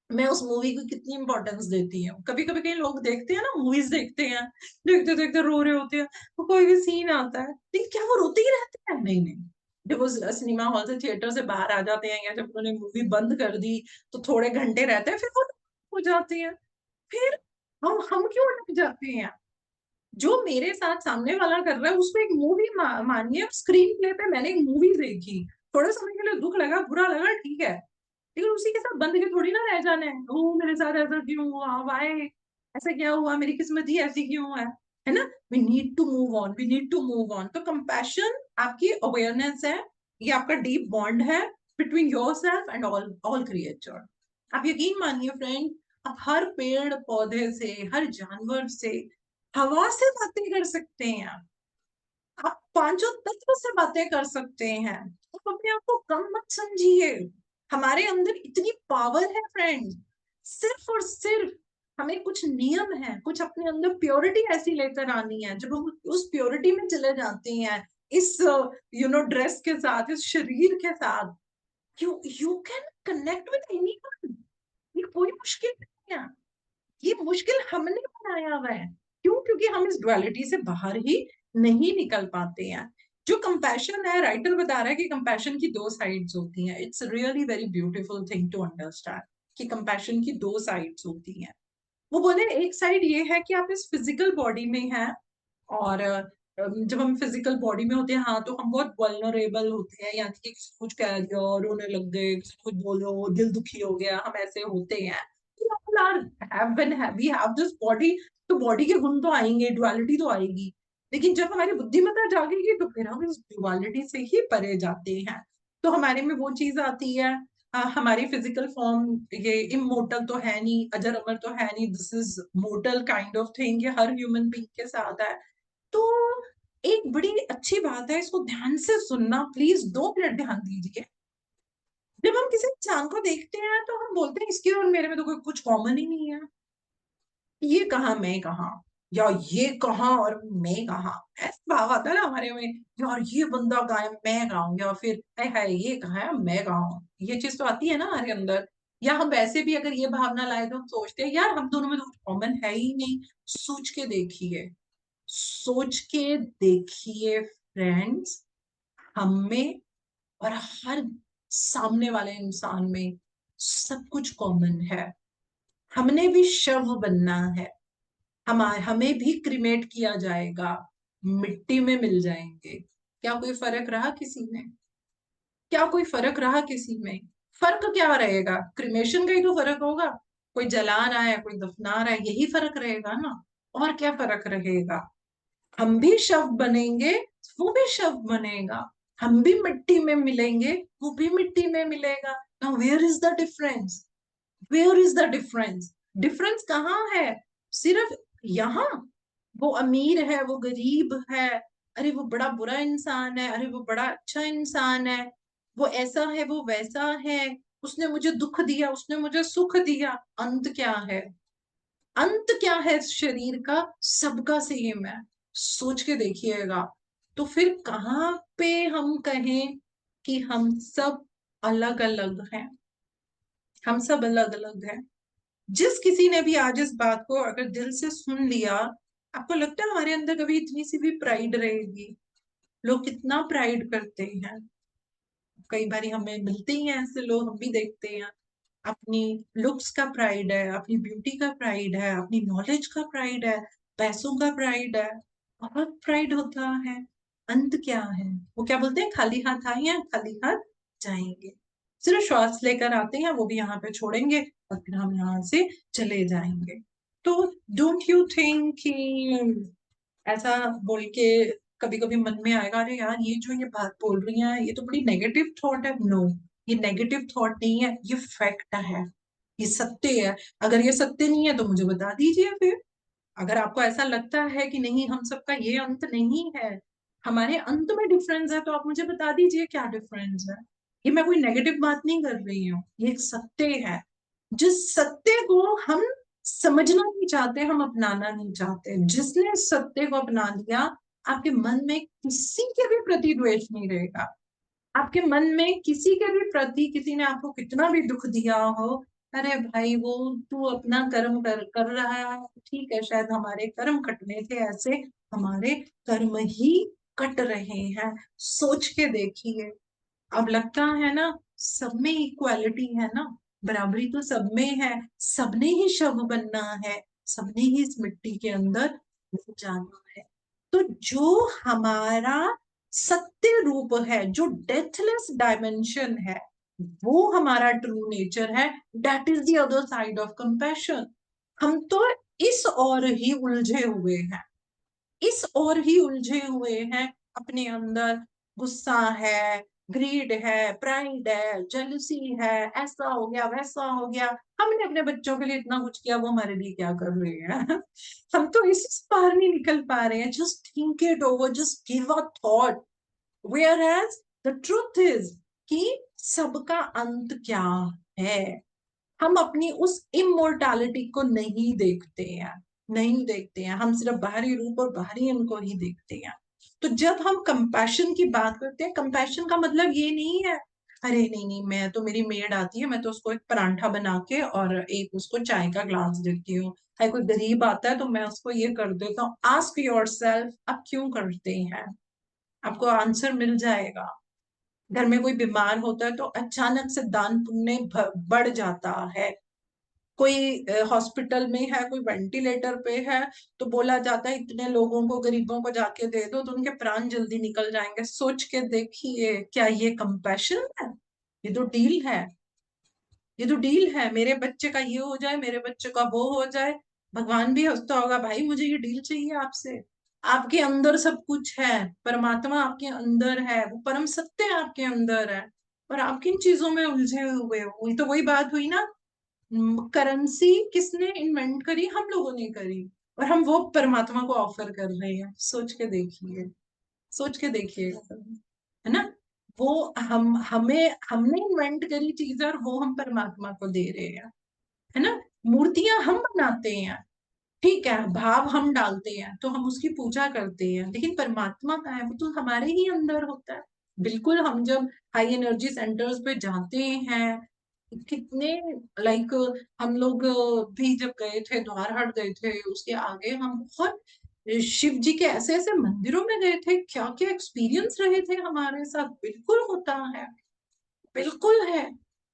मैं उस मूवी को कितनी इंपॉर्टेंस देती हूँ। कभी कभी कई लोग देखते हैं ना, मूवीज देखते हैं, देखते देखते रो रहे होते हैं, वो कोई भी सीन आता है, लेकिन क्या वो रोते ही रहते हैं? नहीं नहीं। जब वो सिनेमा हॉल से, थिएटर से बाहर आ जाते हैं या जब उन्होंने मूवी बंद कर दी, तो थोड़े घंटे रहते हैं, फिर वो हो जाते हैं। फिर हम क्यों अटक जाते हैं? जो मेरे साथ सामने वाला कर रहा है उसको एक मूवी मानिए, स्क्रीन प्ले पे मैंने एक मूवी देखी, थोड़े समय के लिए दुख लगा, बुरा लगा, ठीक है, लेकिन उसी के साथ बंद के थोड़ी ना रह जाना है। ओ मेरे साथ ऐसा क्यों हुआ, वाई, ऐसा क्या हुआ, मेरी किस्मत ही ऐसी क्यों है ना? We need to move on, we need to move on. तो कंपैशन आपकी अवेयरनेस है, ये आपका डीप बॉन्ड है between your self and all all creature. आप यकीन मानिए फ्रेंड, आप हर पेड़ पौधे से, हर जानवर से, हवा से बातें कर सकते हैं। आप पांचों तत्व से बातें कर सकते हैं। आप अपने आप को कम मत समझिए। हमारे अंदर इतनी पावर है फ्रेंड। सिर्फ और सिर्फ हमें कुछ नियम है, कुछ अपने अंदर प्योरिटी ऐसी लेकर आनी है। जब हम उस प्योरिटी में चले जाते हैं, इस ड्रेस के साथ, इस शरीर के साथ, you can connect with anyone. ये कोई मुश्किल नहीं है। ये मुश्किल हमने बनाया हुआ है। क्यों? क्योंकि हम इस डुअलिटी से बाहर ही नहीं निकल पाते हैं। जो कंपैशन है, राइटर बता रहा है कि कंपैशन की दो साइड्स होती हैं। It's really very beautiful thing to understand कि कंपैशन की दो साइड्स होती हैं। वो बोले एक साइड ये है कि आप इस फिजिकल बॉडी में हैं और जब हम फिजिकल बॉडी में होते हैं, हाँ, तो हम बहुत वल्नरेबल होते हैं, यहाँ तक कि किसी को कुछ कह दिया और रोने लग गए, किसी को कुछ बोलो दिल दुखी हो गया, हम ऐसे होते हैं। वी हैव दिस बॉडी, तो बॉडी के गुण तो आएंगे, डुअलिटी तो आएगी, लेकिन जब हमारी बुद्धिमत्ता जागेगी तो फिर हम इस डुअलिटी से ही परे जाते हैं। तो हमारे में वो चीज आती है। हमारी फिजिकल फॉर्म ये इमोर्टल तो है नहीं, अजर अमर तो है नहीं, this is mortar kind of thing, ये हर ह्यूमन बीइंग के साथ है। तो एक बड़ी अच्छी बात है, इसको ध्यान से सुनना प्लीज, 2 मिनट ध्यान दीजिए। जब हम किसी इंसान को देखते हैं तो हम बोलते हैं इसके और मेरे में तो कोई कुछ कॉमन ही नहीं है, ये कहा मैं कहा, या ये कहा और मैं कहा, ऐसा भाव आता है ना हमारे में, यार ये बंदा गाए मैं गाऊं, या फिर है ये कहा है मैं गाऊं, ये चीज तो आती है ना हमारे अंदर। या हम वैसे भी अगर ये भावना लाए तो हम सोचते हैं यार हम दोनों में तो कुछ कॉमन है ही नहीं। सोच के देखिए, सोच के देखिए फ्रेंड्स, हम में और हर सामने वाले इंसान में सब कुछ कॉमन है। हमने भी शव बनना है, हमें भी क्रिमेट किया जाएगा, मिट्टी में मिल जाएंगे। क्या कोई फर्क रहा किसी में? क्या कोई फर्क रहा किसी में? फर्क क्या रहेगा? क्रिमेशन का ही तो फर्क होगा। कोई जला रहा है, कोई दफना रहा है, यही फर्क रहेगा ना। और क्या फर्क रहेगा? हम भी शव बनेंगे, वो भी शव बनेगा। हम भी मिट्टी में मिलेंगे, वो भी मिट्टी में मिलेगा। Now where is the difference? Where is the difference? Difference कहाँ है? सिर्फ यहाँ। वो अमीर है, वो गरीब है, अरे वो बड़ा बुरा इंसान है, अरे वो बड़ा अच्छा इंसान है, वो ऐसा है, वो वैसा है, उसने मुझे दुख दिया, उसने मुझे सुख दिया। अंत क्या है? अंत क्या है इस शरीर का? सबका सेम है। सोच के देखिएगा। तो फिर कहाँ पे हम कहें कि हम सब अलग अलग हैं? हम सब अलग अलग हैं। जिस किसी ने भी आज इस बात को अगर दिल से सुन लिया, आपको लगता है हमारे अंदर कभी इतनी सी भी प्राइड रहेगी? लोग कितना प्राइड करते हैं। कई बार हमें मिलते ही हैं ऐसे लोग, हम भी देखते हैं। अपनी लुक्स का प्राइड है, अपनी ब्यूटी का प्राइड है, अपनी नॉलेज का प्राइड है, पैसों का प्राइड है, बहुत प्राइड होता है। अंत क्या है? वो क्या बोलते हैं, खाली हाथ आए हैं खाली हाथ जाएंगे। सिर्फ श्वास लेकर आते हैं, वो भी यहाँ पे छोड़ेंगे और फिर हम यहाँ से चले जाएंगे। तो डोंट यू थिंक कि ऐसा बोल के कभी कभी मन में आएगा, अरे यार ये जो ये बात बोल रही है ये तो बड़ी नेगेटिव थॉट है। नो, ये नेगेटिव थॉट नहीं है, ये फैक्ट है, ये सत्य है। अगर ये सत्य नहीं है तो मुझे बता दीजिए फिर। अगर आपको ऐसा लगता है कि नहीं हम सबका ये अंत नहीं है, हमारे अंत में डिफरेंस है, तो आप मुझे बता दीजिए क्या डिफरेंस है। ये मैं कोई नेगेटिव बात नहीं कर रही हूँ, ये एक सत्य है। जिस सत्य को हम समझना नहीं चाहते, हम अपनाना नहीं चाहते, जिसने इस सत्य को अपना लिया, आपके मन में किसी के भी प्रति द्वेष नहीं रहेगा। आपके मन में किसी के भी प्रति, किसी ने आपको कितना भी दुख दिया हो, अरे भाई वो तू अपना कर्म कर रहा है, ठीक है, शायद हमारे कर्म कटने थे ऐसे, हमारे कर्म ही कट रहे हैं। सोच के देखिए। अब लगता है ना सब में इक्वालिटी है ना, बराबरी तो सब में है, सबने ही शव बनना है, सबने ही इस मिट्टी के अंदर जाना है। तो जो हमारा सत्य रूप है, जो डेथलेस डायमेंशन है, वो हमारा ट्रू नेचर है। That is the other side of compassion. हम तो इस ओर ही उलझे हुए हैं, इस ओर ही उलझे हुए हैं। अपने अंदर गुस्सा है, ग्रीड है, प्राइड है, जेलसी है, ऐसा हो गया वैसा हो गया। हमने अपने बच्चों के लिए इतना कुछ किया, वो हमारे लिए क्या कर रहे हैं? हम तो इस पार नहीं निकल पा रहे हैं। Just think it over, just give a thought. Whereas the truth is कि सबका अंत क्या है। हम अपनी उस इमोर्टैलिटी को नहीं देखते हैं, नहीं देखते हैं। हम सिर्फ बाहरी रूप और बाहरी इनको ही देखते हैं। तो जब हम कंपैशन की बात करते हैं, कंपैशन का मतलब ये नहीं है अरे नहीं नहीं, मैं तो, मेरी मेड आती है, मैं तो उसको एक परांठा बना के और एक उसको चाय का ग्लास देती हूँ। है कोई गरीब आता है तो मैं उसको ये कर देता हूँ। आस्क योर सेल्फ, आप क्यों करते हैं? आपको आंसर मिल जाएगा। घर में कोई बीमार होता है तो अचानक से दान पुण्य बढ़ जाता है। कोई हॉस्पिटल में है, कोई वेंटिलेटर पे है, तो बोला जाता है इतने लोगों को, गरीबों को जाके दे दो तो उनके प्राण जल्दी निकल जाएंगे। सोच के देखिए, क्या ये कंपैशन है? ये तो डील है। ये तो डील है, मेरे बच्चे का ये हो जाए, मेरे बच्चे का वो हो जाए। भगवान भी हंसता होगा, भाई मुझे ये डील चाहिए आपसे। आपके अंदर सब कुछ है, परमात्मा आपके अंदर है, वो परम सत्य आपके अंदर है, और आप किन चीजों में उलझे हुए हो। ये तो वही बात हुई ना, करेंसी किसने इन्वेंट करी? हम लोगों ने करी, और हम वो परमात्मा को ऑफर कर रहे हैं। सोच के देखिए, सोच के देखिए, है ना? वो हम हमें हमने इन्वेंट करी चीज, और वो हम परमात्मा को दे रहे हैं, है ना? मूर्तियां हम बनाते हैं, ठीक है, भाव हम डालते हैं तो हम उसकी पूजा करते हैं, लेकिन परमात्मा का है, वो तो हमारे ही अंदर होता है। बिल्कुल, हम जब हाई एनर्जी सेंटर्स पे जाते हैं, कितने लाइक हम लोग भी जब गए थे, द्वारहाट गए थे, उसके आगे हम बहुत शिव जी के ऐसे ऐसे मंदिरों में गए थे, क्या क्या एक्सपीरियंस रहे थे हमारे साथ। बिल्कुल होता है, बिल्कुल है।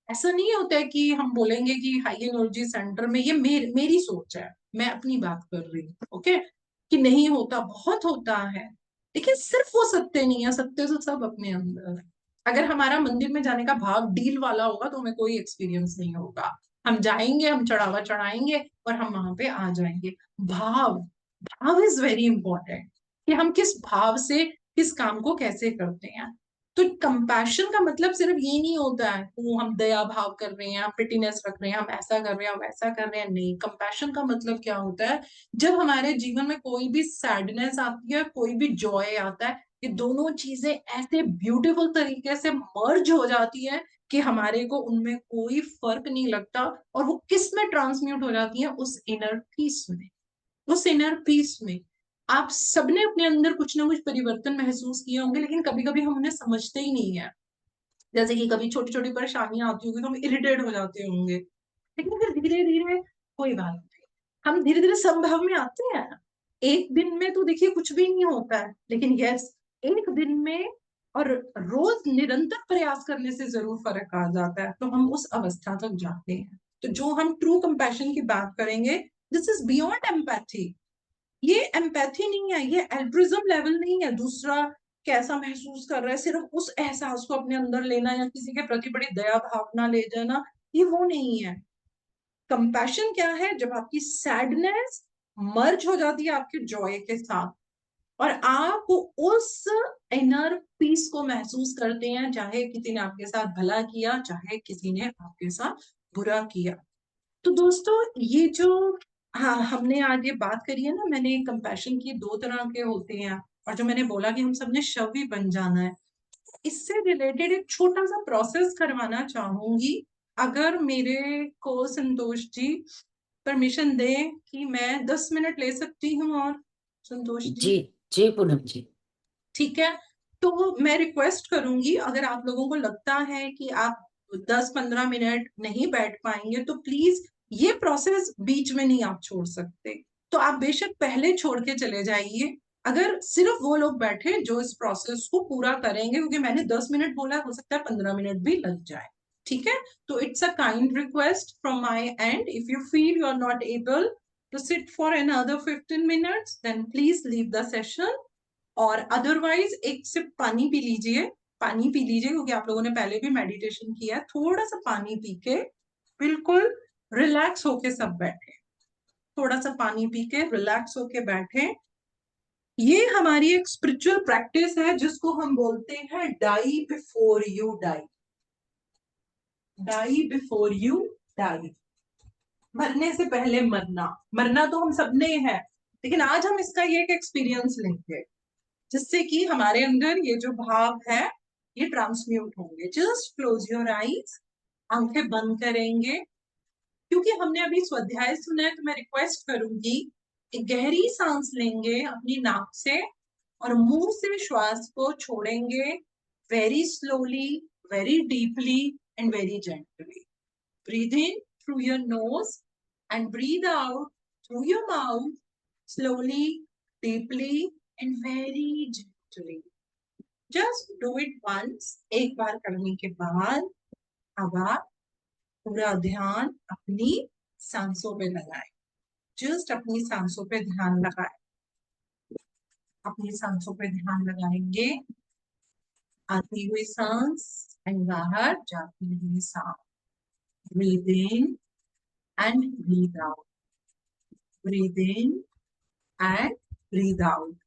ऐसा नहीं होता है कि हम बोलेंगे कि हाई एनर्जी सेंटर में, ये मेरी सोच है, मैं अपनी बात कर रही हूँ, ओके, कि नहीं होता, बहुत होता है। लेकिन सिर्फ वो सत्य नहीं है, सत्य तो सब अपने अंदर है। अगर हमारा मंदिर में जाने का भाव डील वाला होगा तो हमें कोई एक्सपीरियंस नहीं होगा। हम जाएंगे, हम चढ़ावा चढ़ाएंगे और हम वहां पे आ जाएंगे। भाव, भाव इज वेरी इंपॉर्टेंट, कि हम किस भाव से किस काम को कैसे करते हैं। तो कंपैशन का मतलब सिर्फ ये नहीं होता है वो हम दया भाव कर रहे हैं, हम पिटीनेस रख रहे हैं, हम ऐसा कर रहे हैं, हम वैसा कर रहे हैं। नहीं, कंपैशन का मतलब क्या होता है? जब हमारे जीवन में कोई भी सैडनेस आती है, कोई भी जॉय आता है, ये दोनों चीजें ऐसे ब्यूटीफुल तरीके से मर्ज हो जाती है कि हमारे को उनमें कोई फर्क नहीं लगता, और वो किस में ट्रांसम्यूट हो जाती है? उस इनर पीस में। उस इनर पीस में आप सबने अपने अंदर कुछ ना कुछ परिवर्तन महसूस किए होंगे, लेकिन कभी कभी हम उन्हें समझते ही नहीं है। जैसे कि कभी छोटी छोटी परेशानियां आती होंगी तो हम इरिटेट हो जाते होंगे, लेकिन फिर धीरे धीरे कोई बात नहीं, हम धीरे धीरे संभव में आते हैं। एक दिन में तो देखिए कुछ भी नहीं होता है, लेकिन यस, एक दिन में और रोज निरंतर प्रयास करने से जरूर फर्क आ जाता है, तो हम उस अवस्था तक जाते हैं। तो जो हम ट्रू कंपैशन की बात करेंगे, दिस इज बियॉन्ड एम्पैथी। ये एम्पैथी नहीं है, ये एल्ट्रुइज्म लेवल नहीं है। दूसरा कैसा महसूस कर रहा है, सिर्फ उस एहसास को अपने अंदर लेना या किसी के प्रति बड़ी दया भावना ले जाना, ये वो नहीं है। कंपैशन क्या है? जब आपकी सैडनेस मर्ज हो जाती है आपके जॉय के साथ, और आप उस इनर पीस को महसूस करते हैं, चाहे किसी ने आपके साथ भला किया, चाहे किसी ने आपके साथ बुरा किया। तो दोस्तों, ये जो हाँ हमने आज ये बात करी है ना, मैंने कंपैशन की दो तरह के होते हैं, और जो मैंने बोला कि हम सबने शव ही बन जाना है, इससे रिलेटेड एक छोटा सा प्रोसेस करवाना चाहूंगी। अगर मेरे को संतोष जी परमिशन दें कि मैं 10 मिनट ले सकती हूँ, और संतोष जी, जी, जी पूनम जी। ठीक है, तो मैं रिक्वेस्ट करूंगी, अगर आप लोगों को लगता है कि आप 10-15 मिनट नहीं बैठ पाएंगे, तो प्लीज ये प्रोसेस बीच में नहीं आप छोड़ सकते। तो आप बेशक पहले छोड़ के चले जाइए, अगर सिर्फ वो लोग बैठे जो इस प्रोसेस को पूरा करेंगे, क्योंकि मैंने 10 मिनट बोला, हो सकता है 15 मिनट भी लग जाए। ठीक है, तो it's a kind request from my end, if you feel you are not able to sit for another 15 minutes, then please leave the session, और अदरवाइज एक सिप पानी पी लीजिए। पानी पी लीजिए, क्योंकि आप लोगों ने पहले भी मेडिटेशन किया है। थोड़ा सा पानी पी के बिल्कुल रिलैक्स होके सब बैठे, थोड़ा सा पानी पी के रिलैक्स होके बैठे। ये हमारी एक स्पिरिचुअल प्रैक्टिस है, जिसको हम बोलते हैं die before you die. Die before you die, मरने से पहले मरना। मरना तो हम सबने है, लेकिन आज हम इसका ये एक एक्सपीरियंस लेंगे, जिससे कि हमारे अंदर ये जो भाव है ये ट्रांसम्यूट होंगे। जस्ट क्लोज योर आईज, आंखें बंद करेंगे। क्योंकि हमने अभी स्वाध्याय सुना है, तो मैं रिक्वेस्ट करूंगी, एक गहरी सांस लेंगे अपनी नाक से, और मुंह से श्वास को छोड़ेंगे, very slowly, very deeply and very gently. Breathe in through your nose and breathe out through your mouth, slowly, deeply and very gently. Just do it once. एक बार करने के बाद अब आप पूरा ध्यान अपनी सांसों पे लगाएं, जस्ट अपनी सांसों पे ध्यान लगाएं। अपनी सांसों पे ध्यान लगाएंगे, आती हुई सांस एंड बाहर जाती हुई सांस। Breathe in and breathe out, breathe in and breathe out.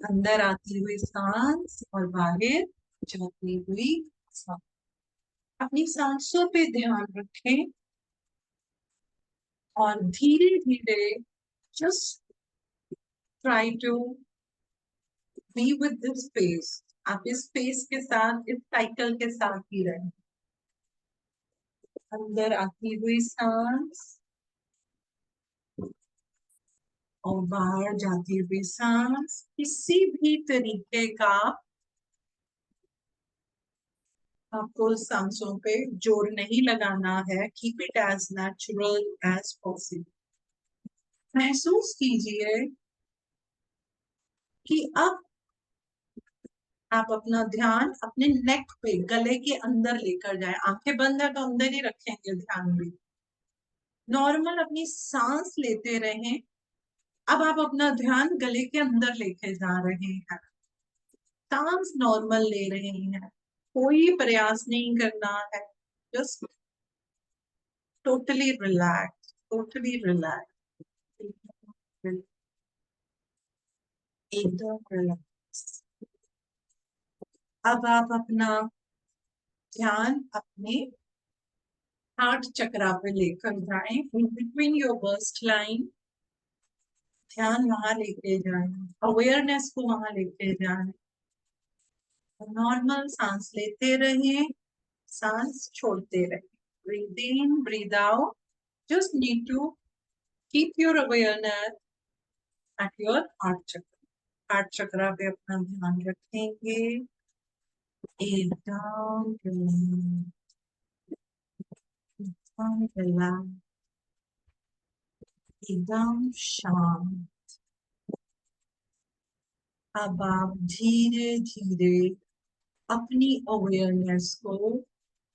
अंदर आती हुई सांस और बाहर जाती हुई सांस। अपनी सांसों पे ध्यान रखें और धीरे धीरे just try to be with this space. आप इस स्पेस के साथ, इस साइकिल के साथ ही रहें। अंदर आती हुई सांस और बाहर जाती हुई सांस। किसी भी तरीके का आपको सांसों पे जोर नहीं लगाना है। Keep it as natural as possible. महसूस कीजिए कि अब आप अपना ध्यान अपने नेक पे, गले के अंदर लेकर जाएं। आंखें बंद है तो अंदर ही रखेंगे ध्यान भी। नॉर्मल अपनी सांस लेते रहें। अब आप अपना ध्यान गले के अंदर लेके जा रहे हैं। सांस नॉर्मल ले रहे हैं, कोई प्रयास नहीं करना है। Just totally relax, totally relax, एकदम रिलैक्स। अब आप अपना ध्यान अपने हार्ट चक्रा पे लेकर जाएं, in between your burst line. ध्यान वहां लेके जाएं, अवेयरनेस को वहां लेके जाएं। नॉर्मल सांस लेते रहें, सांस छोड़ते रहें। Breathe in, breathe out. Just need to keep your awareness at your heart chakra. Heart chakra पे अपना ध्यान रखेंगे। एकदम रिलैक्स, एकदम शांत। अब आप धीरे धीरे अपनी अवेयरनेस को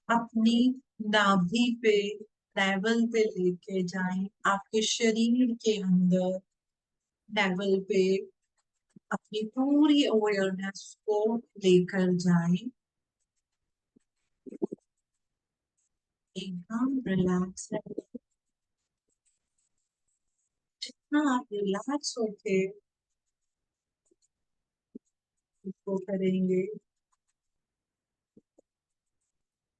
अपनी नाभि पे, नेवल पे लेके जाएं। आपके शरीर के अंदर नेवल पे अपनी पूरी अवेयरनेस को लेकर जाएं। एकदम रिलैक्स रहें। जितना आप रिलैक्स होके इसको करेंगे,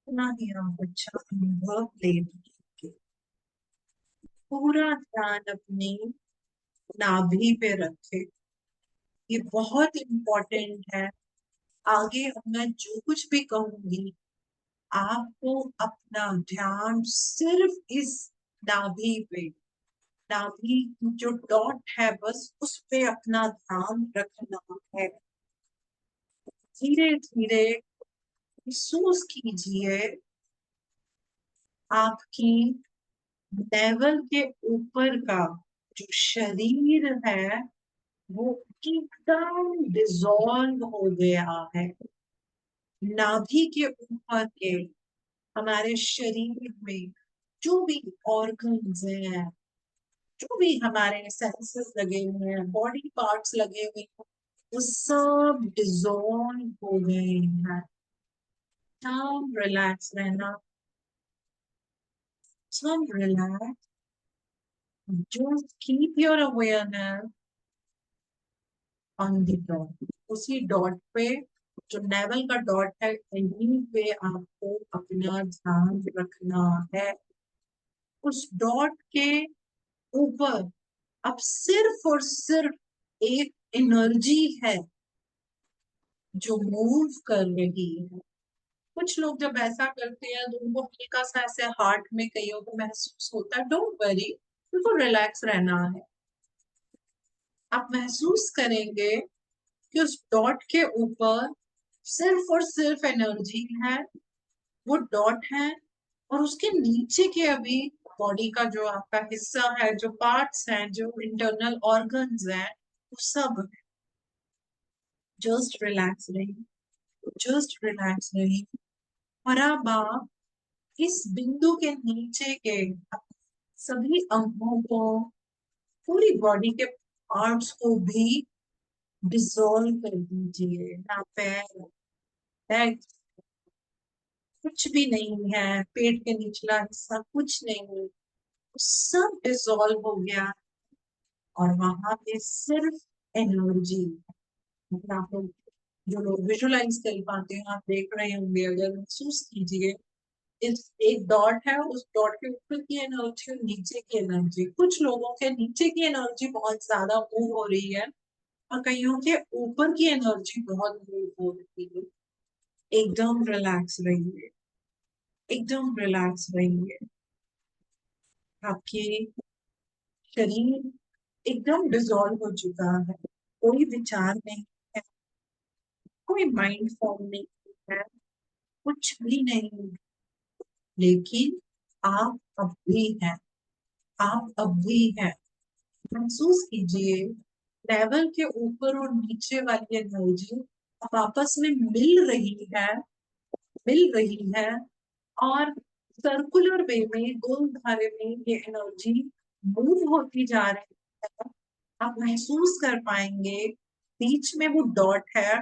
उतना ही आप अच्छा अनुभव ले पाएंगे। पूरा ध्यान अपनी नाभि पे रखें। ये बहुत इम्पोर्टेंट है। आगे अब मैं जो कुछ भी कहूंगी, आपको अपना ध्यान सिर्फ इस नाभि पे, नाभि जो डॉट है बस उस पे अपना ध्यान रखना है। धीरे धीरे महसूस कीजिए आपकी नेवल के ऊपर का जो शरीर है वो एकदम डिसॉल्व हो गया है। नाभि के ऊपर के हमारे शरीर में जो भी ऑर्गन्स हैं, जो भी हमारे सेंसेस लगे हुए हैं, बॉडी पार्ट्स लगे हुए हैं, वो सब डिसॉल्व हो गए हैं। सब रिलैक्स रहना, सब relax. Just keep your awareness on the dot. उसी डॉट पे, जो नेवल का डॉट है, यहीं पे आपको अपना ध्यान रखना है। उस डॉट के ऊपर अब सिर्फ और सिर्फ एक एनर्जी है जो मूव कर रही है। कुछ लोग जब ऐसा करते हैं तो उनको हल्का सा ऐसे हार्ट में कईयों को महसूस होता है। डोंट वरी, बिल्कुल रिलैक्स रहना है। आप महसूस करेंगे कि उस डॉट के ऊपर सिर्फ और सिर्फ एनर्जी है, वो डॉट है। और उसके नीचे के अभी बॉडी का जो आपका हिस्सा है, जो पार्ट्स हैं, जो इंटरनल ऑर्गन्स हैं, वो सब जस्ट रिलैक्स रहिए, जस्ट रिलैक्स रहिए। और अब आप इस बिंदु के नीचे के सभी अंगों को, पूरी बॉडी के पार्ट्स को भी डिसॉल्व कर दीजिए। ना पैर, बैक, कुछ भी नहीं है, पेट के निचला हिस्सा कुछ नहीं, सब डिसॉल्व हो गया। और वहां पे सिर्फ एनर्जी। आप लोग, जो लोग विजुअलाइज कर पाते हैं, आप देख रहे होंगे, अगर महसूस कीजिए, इस एक डॉट है, उस डॉट के ऊपर की एनर्जी और नीचे की एनर्जी। कुछ लोगों के नीचे की एनर्जी बहुत ज्यादा मूव हो रही है और कईयों के ऊपर की एनर्जी बहुत मूव हो रही है। एकदम रिलैक्स रहिए, एकदम रिलैक्स रहिए। आपकी शरीर एकदम डिसॉल्व हो चुका है, कोई विचार नहीं है, कोई माइंड फॉर्म नहीं है, कुछ भी नहीं। लेकिन आप अब भी हैं, आप अब भी हैं। महसूस कीजिए, लेवल के ऊपर और नीचे वाली एनर्जी अब आपस में मिल रही है और सर्कुलर वे में, गोल धारे में ये एनर्जी मूव होती जा रही है। आप महसूस कर पाएंगे, बीच में वो डॉट है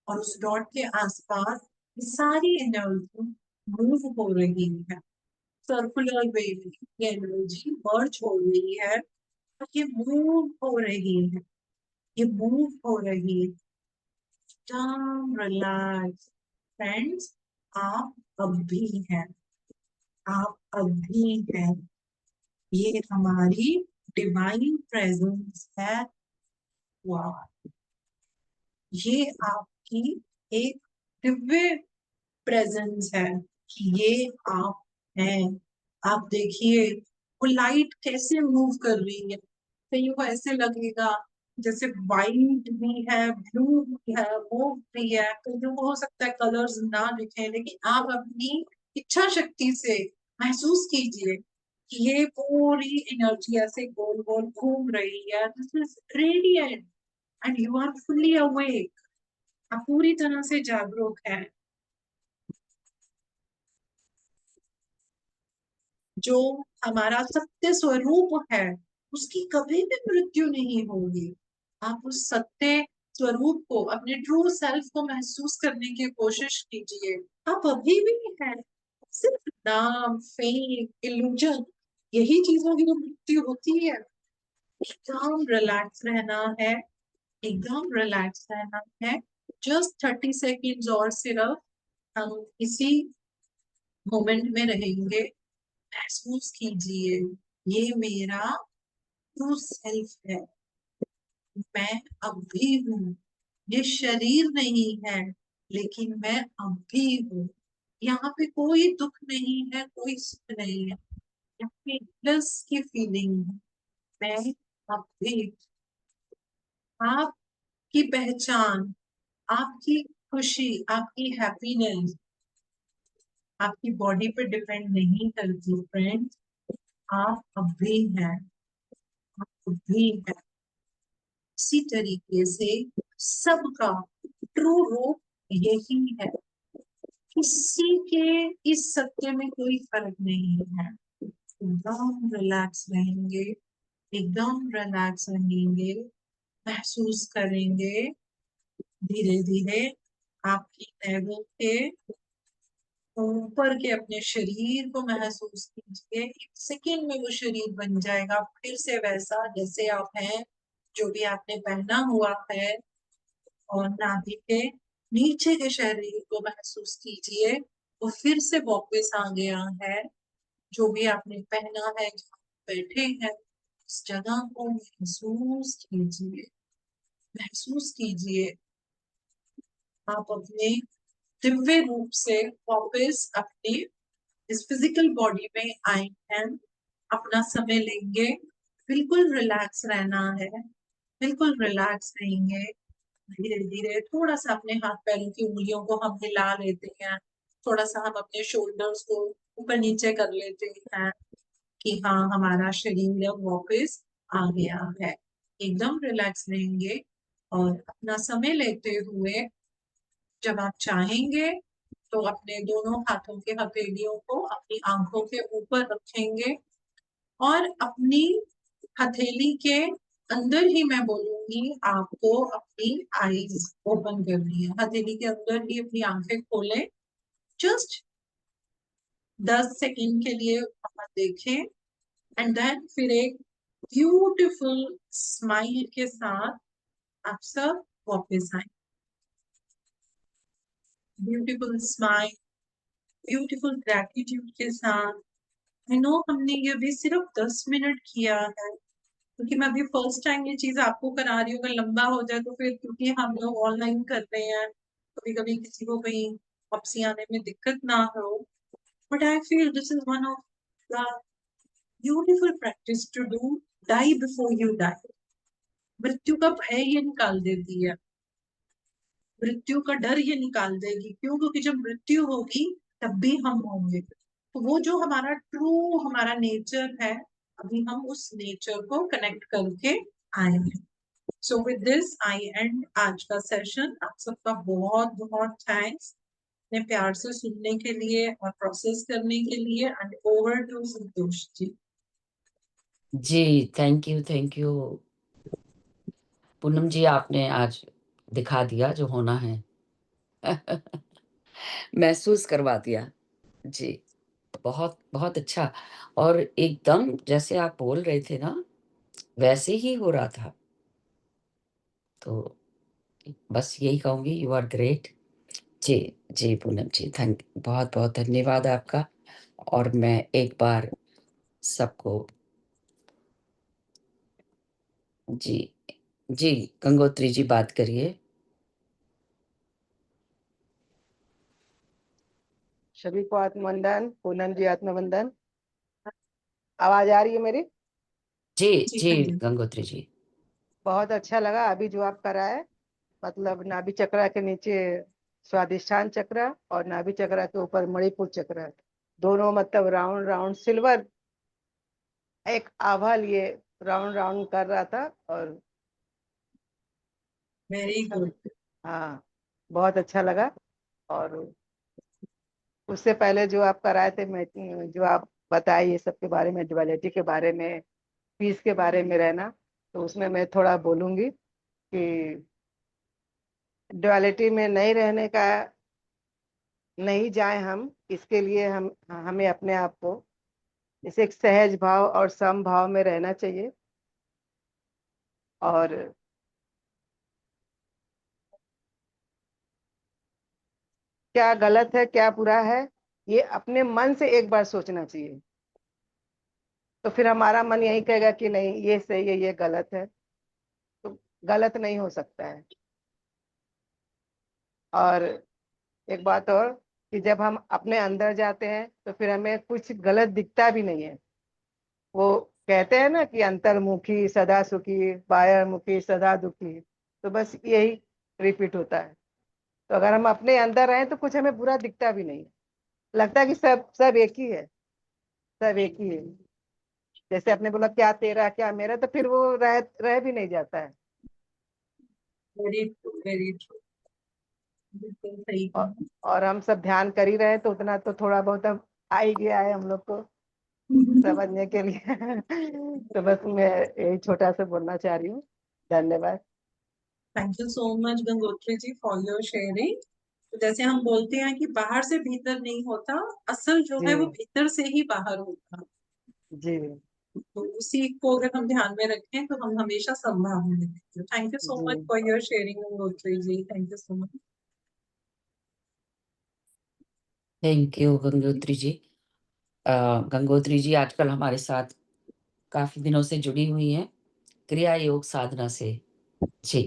और उस डॉट के आसपास ये सारी एनर्जी मूव हो रही है। सर्कुलर वे में ये एनर्जी मर्ज हो रही है और ये मूव हो रही है, ये मूव हो रही है। रिलैक्स फ्रेंड्स, आप अब भी हैं, आप अब भी हैं। ये हमारी डिवाइन प्रेजेंस है। वाह, ये आपकी एक दिव्य प्रेजेंस है कि ये आप हैं। आप देखिए, वो लाइट कैसे मूव कर रही है। कहीं को ऐसे लगेगा जैसे वाइट भी है, ब्लू भी है, मूव भी है। कईयों को हो सकता है कलर्स ना दिखे, लेकिन आप अपनी इच्छा शक्ति से महसूस कीजिए कि ये पूरी एनर्जी ऐसे गोल गोल घूम रही है। This is radiant and you are fully awake. आप पूरी तरह से जागरूक हैं। जो हमारा सत्य स्वरूप है, उसकी कभी भी मृत्यु नहीं होगी। आप उस सत्य स्वरूप को, अपने ट्रू सेल्फ को महसूस करने की कोशिश कीजिए। आप अभी भी हैं। सिर्फ नाम, फेम, इल्यूजन, यही चीजों की तो मृत्यु होती है। एकदम रिलैक्स रहना है, एकदम रिलैक्स रहना है। जस्ट 30 सेकेंड्स और सिर्फ हम इसी मोमेंट में रहेंगे। महसूस कीजिए, ये मेरा ट्रू सेल्फ है। मैं अब भी हूँ। ये शरीर नहीं है, लेकिन मैं अब भी हूँ। यहाँ पे कोई दुख नहीं है, कोई सुख नहीं है। यहाँ पे ब्लिस की फीलिंग है। मैं अब भी, आपकी पहचान, आपकी खुशी, आपकी हैप्पीनेस आपकी बॉडी पे डिपेंड नहीं करती फ्रेंड्स। आप अब भी हैं, आप अब भी हैं। इसी तरीके से सबका ट्रू रूप यही है। किसी के इस सत्य में कोई फर्क नहीं है। एकदम रिलैक्स रहेंगे, एकदम रिलैक्स रहेंगे। महसूस करेंगे धीरे धीरे आपकी नैवों के ऊपर के अपने शरीर को महसूस कीजिए। 1 सेकेंड में वो शरीर बन जाएगा फिर से वैसा जैसे आप हैं। जो भी आपने पहना हुआ है, और नाभि के नीचे के शरीर को महसूस कीजिए, वो फिर से वापस आ गया है। जो भी आपने पहना है, जहाँ बैठे हैं, उस जगह को महसूस कीजिए, महसूस कीजिए। आप अपने दिव्य रूप से वापस अपनी इस फिजिकल बॉडी में आए हैं। अपना समय लेंगे, बिल्कुल रिलैक्स रहना है, बिल्कुल रिलैक्स रहेंगे। धीरे धीरे थोड़ा सा अपने हाथ पैरों की उंगलियों को हम हिला लेते हैं। थोड़ा सा हम अपने शोल्डर्स को ऊपर नीचे कर लेते हैं कि हाँ, हमारा शरीर अब वापस आ गया है। एकदम रिलैक्स रहेंगे और अपना समय लेते हुए, जब आप चाहेंगे तो अपने दोनों हाथों के हथेलियों को अपनी आंखों के ऊपर रखेंगे और अपनी हथेली के अंदर ही मैं बोलूंगी आपको अपनी आईज ओपन करनी है। हथेली के अंदर ही अपनी आंखें खोलें। जस्ट 10 सेकंड के लिए आप देखें एंड देन फिर एक ब्यूटीफुल स्माइल के साथ आप सब वापस आए। ब्यूटीफुल स्माइल, ब्यूटीफुल ग्रैटिट्यूड के साथ। आई नो हमने ये भी सिर्फ 10 मिनट किया है, क्योंकि मैं अभी फर्स्ट टाइम ये चीज आपको करा रही हूँ। अगर लंबा हो जाए तो फिर, क्योंकि हम लोग ऑनलाइन कर रहे हैं, कभी कभी किसी को कहीं वापसी आने में दिक्कत ना हो। But I feel this is one of the beautiful practice to do. Die before you die. मृत्यु का भय ये निकाल देती है, मृत्यु का डर ये निकाल देगी। क्यों? क्योंकि जब मृत्यु होगी तब भी हम होंगे। तो वो जो हमारा ट्रू हमारा नेचर है, अभी हम उस नेचर को कनेक्ट करके आए हैं। So with this I and आज का सेशन। आप सबका बहुत बहुत थैंक्स इतने प्यार से सुनने के लिए और प्रोसेस करने के लिए। And over to Santosh ji. जी, थैंक यू पूनम जी, आपने आज दिखा दिया जो होना है। महसूस करवा दिया। जी, बहुत बहुत अच्छा। और एकदम जैसे आप बोल रहे थे ना, वैसे ही हो रहा था। तो बस यही कहूंगी, यू आर ग्रेट। जी, जी पूनम जी, थैंक बहुत बहुत धन्यवाद आपका। और मैं एक बार सबको जी, जी गंगोत्री जी बात करिए। सभी को आत्मवंदन। पूनम जी आत्मवंदन। आवाज आ रही है मेरी? जी, जी जी हाँ जी। गंगोत्री जी। बहुत अच्छा लगा अभी जो आप कराए। मतलब नाभि चक्र के नीचे स्वादिष्ठान चक्र और नाभि चक्र के ऊपर मणिपुर चक्र, दोनों मतलब राउंड राउंड सिल्वर एक आभा लिए राउंड राउंड कर रहा था। और वेरी गुड। हाँ, बहुत अच्छा लगा। और उससे पहले जो आप कराए थे, मैं जो आप बताए ये सब के बारे में, ड्युअलिटी के बारे में, पीस के बारे में रहना, तो उसमें मैं थोड़ा बोलूंगी कि ड्युअलिटी में नहीं रहने का, नहीं जाए हम इसके लिए हम हमें अपने आप को जैसे एक सहज भाव और सम भाव में रहना चाहिए। और क्या गलत है क्या बुरा है, ये अपने मन से एक बार सोचना चाहिए। तो फिर हमारा मन यही कहेगा कि नहीं ये सही है ये गलत है। तो गलत नहीं हो सकता है। और एक बात और, कि जब हम अपने अंदर जाते हैं तो फिर हमें कुछ गलत दिखता भी नहीं है। वो कहते हैं ना कि अंतर्मुखी सदा सुखी, बाह्यमुखी सदा दुखी। तो बस यही रिपीट होता है। तो अगर हम अपने अंदर रहें तो कुछ हमें बुरा दिखता भी नहीं है। लगता है कि सब सब एक ही है, सब एक ही है। जैसे आपने बोला क्या तेरा क्या मेरा, तो फिर वो रह भी नहीं जाता है। Very true, very true. बिल्कुल सही और, कहा। और हम सब ध्यान कर ही रहे हैं तो उतना तो थोड़ा बहुत अब आ ही गया है हम लोग को समझने के लिए। तो बस मैं यही छोटा सा बोलना चाह रही हूँ। धन्यवाद। Thank you so much Gangotri ji for your sharing. तो जैसे हम बोलते हैं कि बाहर से भीतर नहीं होता, असल जो जी है वो भीतर से ही बाहर होता। जी तो उसी को अगर हम ध्यान में रखें तो हम हमेशा संभावना देते हैं। थैंक यू सो मच जी for your sharing Gangotri ji. Thank you so much. Thank you Gangotri ji. Gangotri ji आजकल हमारे साथ काफी दिनों से जुड़ी हुई हैं, क्रिया योग साधना से। जी,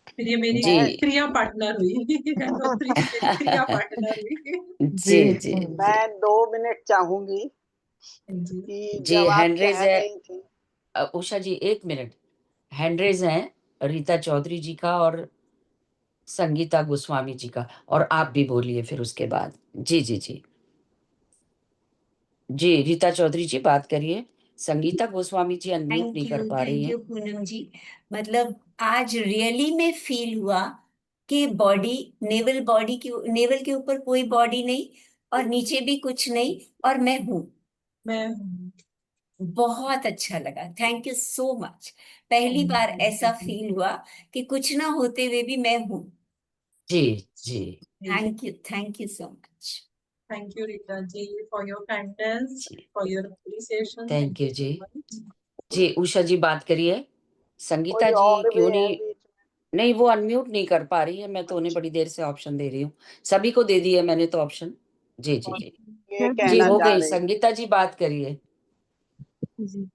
फिर ये मेरी जी, मैं क्रिया पार्टनर हुई। गंगोत्री जी मेरी क्रिया पार्टनर हुई। जी जी, जी, जी, मैं 2 मिनट चाहूंगी जी। कि जी। जब आप हैंडरेज कह है। रही थी। उषा जी, एक मिनट। हैंडरेज हैं रीता चौधरी जी का और संगीता गोस्वामी जी का। और आप भी बोलिए फिर उसके बाद। जी, जी, जी, जी रीता चौधरी जी बात करिए। संगीता गोस्वामी जी अनम्यूट नहीं कर पा रही थैंक हैं। यू पूनम जी। मतलब आज रियली में फील हुआ कि बॉडी, नेवल के ऊपर कोई बॉडी नहीं और नीचे भी कुछ नहीं और मैं हूँ। मैं हूँ। बहुत अच्छा लगा, थैंक यू सो मच। पहली बार ऐसा फील हुआ कि कुछ ना होते हुए भी मैं हूँ। जी, जी, thank you so much. Thank you, Rita ji, for your kindness, जी, for your appreciation. Thank you so जी। much. जी, उषा जी बात करिए। संगीता कोई जी और भी क्यों है नहीं, बीच नहीं वो अनम्यूट नहीं कर पा रही है, मैं तो उन्हें बड़ी देर से ऑप्शन दे रही हूँ। सभी को दे दी है मैंने तो ऑप्शन। जी, जी, में? जी। ये जय जी, कहना हो चाह गई, रही थी। संगीता जी बात करिए। जी,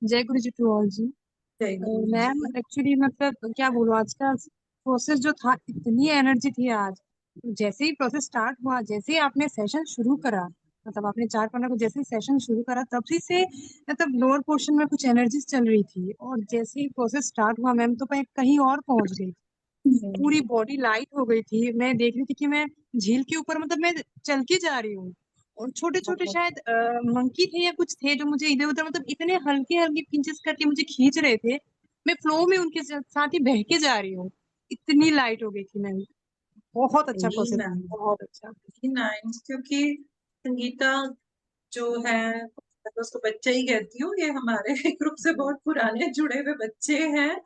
जय गुरु जी टू ऑल जी। Thank you. मैम एक्चुअली मतलब क्या बोलूं, आज का प्रोसेस जो था, इतनी एनर्जी थी आज। जैसे ही प्रोसेस स्टार्ट हुआ, जैसे ही आपने सेशन शुरू करा, मतलब आपने 4 15 को जैसे ही सेशन शुरू करा, तब से मतलब लोअर पोर्शन में कुछ एनर्जीज चल रही थी, और जैसे ही प्रोसेस स्टार्ट हुआ मैम, तो मैं कहीं और पहुंच गई। पूरी बॉडी लाइट हो गई थी। मैं देख रही थी कि मैं झील के ऊपर, मतलब मैं चल के जा रही हूँ, और छोटे छोटे शायद मंकी थे या कुछ थे जो मुझे इधर उधर, मतलब इतने हल्के हल्के पिंचेस करके मुझे खींच रहे थे। मैं फ्लो में उनके साथ ही बह के जा रही हूँ। इतनी लाइट हो गई थी मैम। बहुत अच्छा Very प्रोसेस, nice. बहुत अच्छा। Very nice. क्योंकि संगीता जो है, मैं तो उसको बच्चा ही कहती हूँ, ये हमारे ग्रुप से बहुत पुराने जुड़े हुए बच्चे हैं,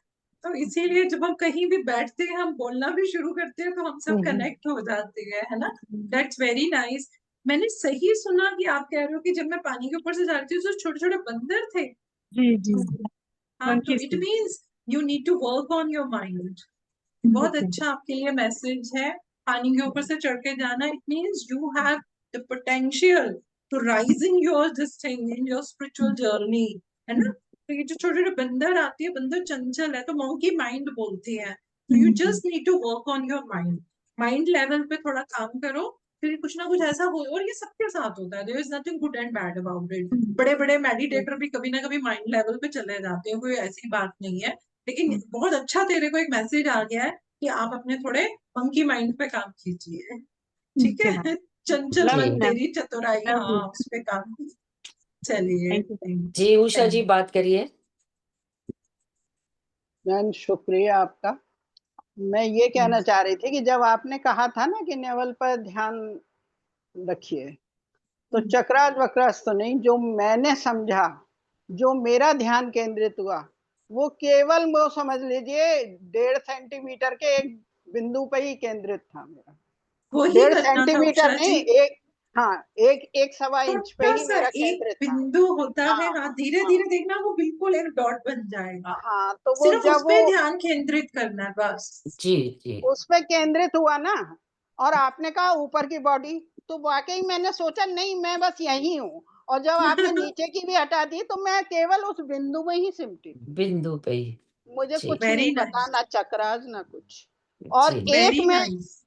तो इसीलिए जब हम कहीं भी बैठते हैं, हम बोलना भी शुरू करते हैं, तो हम सब कनेक्ट हो जाते हैं, है ना। That's very nice. मैंने सही सुना कि आप कह रहे हो कि जब मैं पानी के ऊपर से जा रही थी तो छोटे छोटे बंदर थे। जी जी, हाँ, तो monkeys इट थे। Means you need to work on your mind. बहुत अच्छा आपके लिए मैसेज है। पानी के ऊपर से चढ़ के जाना, it means you have the potential to rise in your this thing, in your spiritual journey, है ना। तो ये जो छोटे छोटे बंदर आती है, बंदर चंचल है, तो मंकी माइंड बोलती है। तो you just need to work on your mind. Mind level पे थोड़ा काम करो, फिर कुछ ना कुछ ऐसा हो। और ये सबके साथ होता है, there is nothing good and bad about it. बड़े बड़े मेडिटेटर भी कभी ना कभी माइंड लेवल पे चले जाते हैं, कोई ऐसी बात नहीं है। लेकिन बहुत अच्छा तेरे को एक मैसेज आ गया है कि आप अपने थोड़े मंकी माइंड पे काम कीजिए, ठीक है। चंचल जी, मन, तेरी चतुराई, हाँ, उस पे काम कीजिए। चलिए, जी, उषा जी बात करिए। मैम शुक्रिया आपका। मैं ये कहना चाह रही थी कि जब आपने कहा था ना कि नेवल पर ध्यान रखिए, तो चक्रास वक्रास तो नहीं, जो मैंने समझा, जो मेरा ध्यान केंद्रित हुआ, वो केवल वो समझ लीजिए 1.5 सेंटीमीटर के एक बिंदु पे ही केंद्रित था मेरा। वही 1.5 करना था सेंटीमीटर उषा नहीं, जी। एक, हाँ, एक सवा इंच पे छोटा ही सा मेरा एक केंद्रित था। बिंदु होता है, हाँ हाँ, धीरे हाँ धीरे देखना, वो बिल्कुल एक डॉट बन जाएगा। हाँ, तो वो सिर्फ उस जब पे वो ध्यान केंद्रित करना है बस। जी, जी, उस पे केंद्रित हुआ ना, और आपने कहा ऊपर की बॉडी, तो वाकई मैंने सोचा नहीं, मैं बस यही हूँ। और जब आपने नीचे की भी हटा दी, तो मैं केवल उस बिंदु में ही सिमटी थी। बिंदु पे ही। मुझे जी, कुछ वेरी नहीं पता, नाइस, ना चक्रास ना कुछ। और जी, एक वेरी मैं नाइस।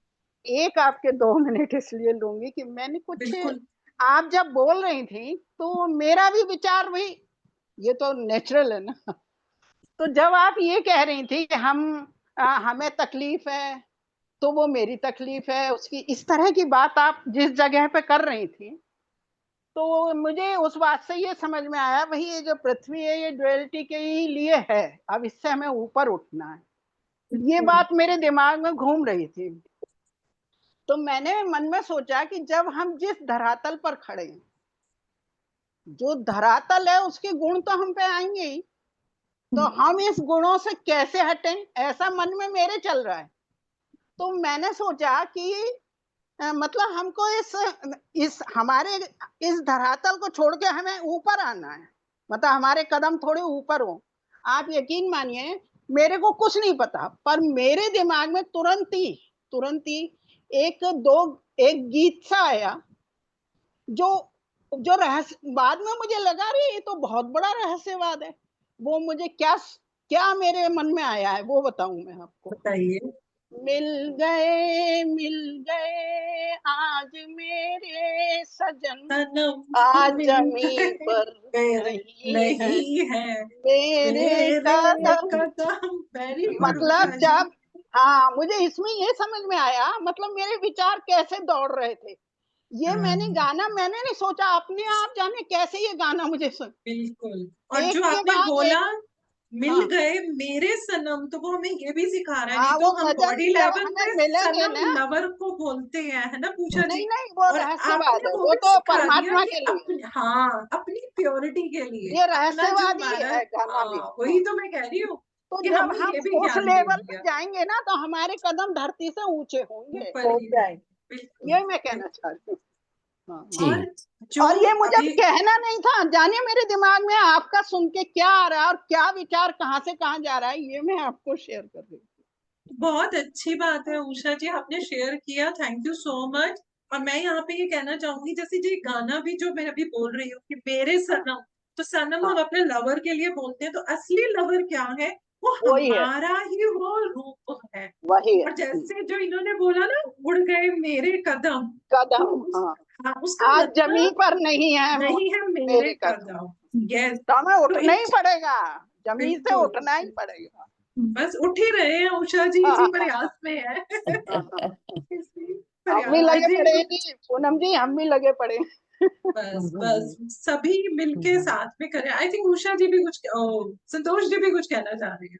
एक आपके 2 मिनट इसलिए लूंगी कि मैंने कुछ, बिल्कुल। आप जब बोल रही थी तो मेरा भी विचार वही, ये तो नेचुरल है ना। तो जब आप ये कह रही थी कि हमें तकलीफ है, तो वो मेरी तकलीफ है उसकी, इस तरह की बात आप जिस जगह पे कर रही थी, तो मुझे उस बात से ये समझ में आया, भाई ये जो पृथ्वी है, ये ड्युअलिटी के ही लिए है, अब इससे हमें ऊपर उठना है। ये बात मेरे दिमाग में घूम रही थी। तो मैंने मन में सोचा कि जब हम जिस धरातल पर खड़े हैं, जो धरातल है उसके गुण तो हम पे आएंगे ही, तो हम इस गुणों से कैसे हटें, ऐसा मन में मेरे चल रहा है। तो मैंने सोचा कि मतलब हमको इस हमारे इस धरातल को छोड़ के हमें ऊपर आना है, मतलब हमारे कदम थोड़े ऊपर हो। आप यकीन मानिए, मेरे को कुछ नहीं पता, पर मेरे दिमाग में तुरंत ही एक गीत सा आया, जो जो रहस्य, बाद में मुझे लगा रे ये तो बहुत बड़ा रहस्यवाद है। वो मुझे क्या क्या मेरे मन में आया है वो बताऊं मैं आपको। बताइए। मिल गए आज मेरे सजन, सनम आज मिल जमीन गए, पर मेरे नहीं है नहीं है मेरे मेरे कदम। कदम। वेरी गुड मतलब उषा जी। जब, हाँ, मुझे इसमें ये समझ में आया, मतलब मेरे विचार कैसे दौड़ रहे थे। ये मैंने नहीं सोचा, अपने आप जाने कैसे ये गाना मुझे सुन, बिल्कुल। और एक जो के आपने बाद बोला, एक। मिल हाँ गए मेरे सनम, तो वो हमें ये भी सिखा रहा है। नहीं हाँ, तो वो हम भजन बॉडी जब लेवल हमें पे मिलेंगे सनम ना, लवर को बोलते हैं, है ना पूजा जी? नहीं नहीं, वो और रहस्यवाद आपने है, वो वो भी तो सिखा दिया परमात्मा कि के लिए, अपनी, हाँ, अपनी प्योरिटी के लिए, ये अपना जो रहस्यवादी हमारा, है गाना भी। हाँ, वही तो मैं कह रही हूँ तो कि जब हमें हम ये भी उस ज्ञान दे लेवल पे दिया, जाएंगे ना, तो हमारे कदम धरती से ऊंचे होंगे, ऊपर ही है, बिल्कुल। ये मैं कहना चाहती हूँ। हाँ। जी और जो और ये मुझे अभी कहना नहीं था, जानिए मेरे दिमाग में आपका सुन के क्या आ रहा है और क्या विचार कहाँ से कहाँ जा रहा है, ये मैं आपको शेयर कर रही हूँ। बहुत अच्छी बात है उषा जी, आपने शेयर किया, थैंक यू सो मच। और मैं यहाँ पे ये कहना चाहूंगी, जैसे जी गाना भी जो मैं अभी बोल रही हूँ कि मेरे सनम, तो सनम हम हाँ, अपने लवर के लिए बोलते हैं, तो असली लवर क्या है? वो वही है, हमारा ही वो रूप है। वही है। और जैसे जो इन्होंने बोला ना, उड़ गए मेरे कदम, तो कदम, हाँ, हाँ, उसका आज जमीन मतलब पर नहीं है नहीं है मेरे मेरे कदम, कदम। यस, तो हमें तो उठना ही इन, पड़ेगा, जमीन से बिल्कुल, उठना ही पड़ेगा। बस उठ ही रहे हैं उषा जी, इसी प्रयास में है। इसी हम भी प्रयास, आई लगे पड़े थिंक, हैं जी, पूनम जी, हम भी लगे पड़े हैं। बस बस सभी मिलके साथ में करें। आई थिंक उषा जी भी कुछ, संतोष जी भी कुछ कहना चाह रही है।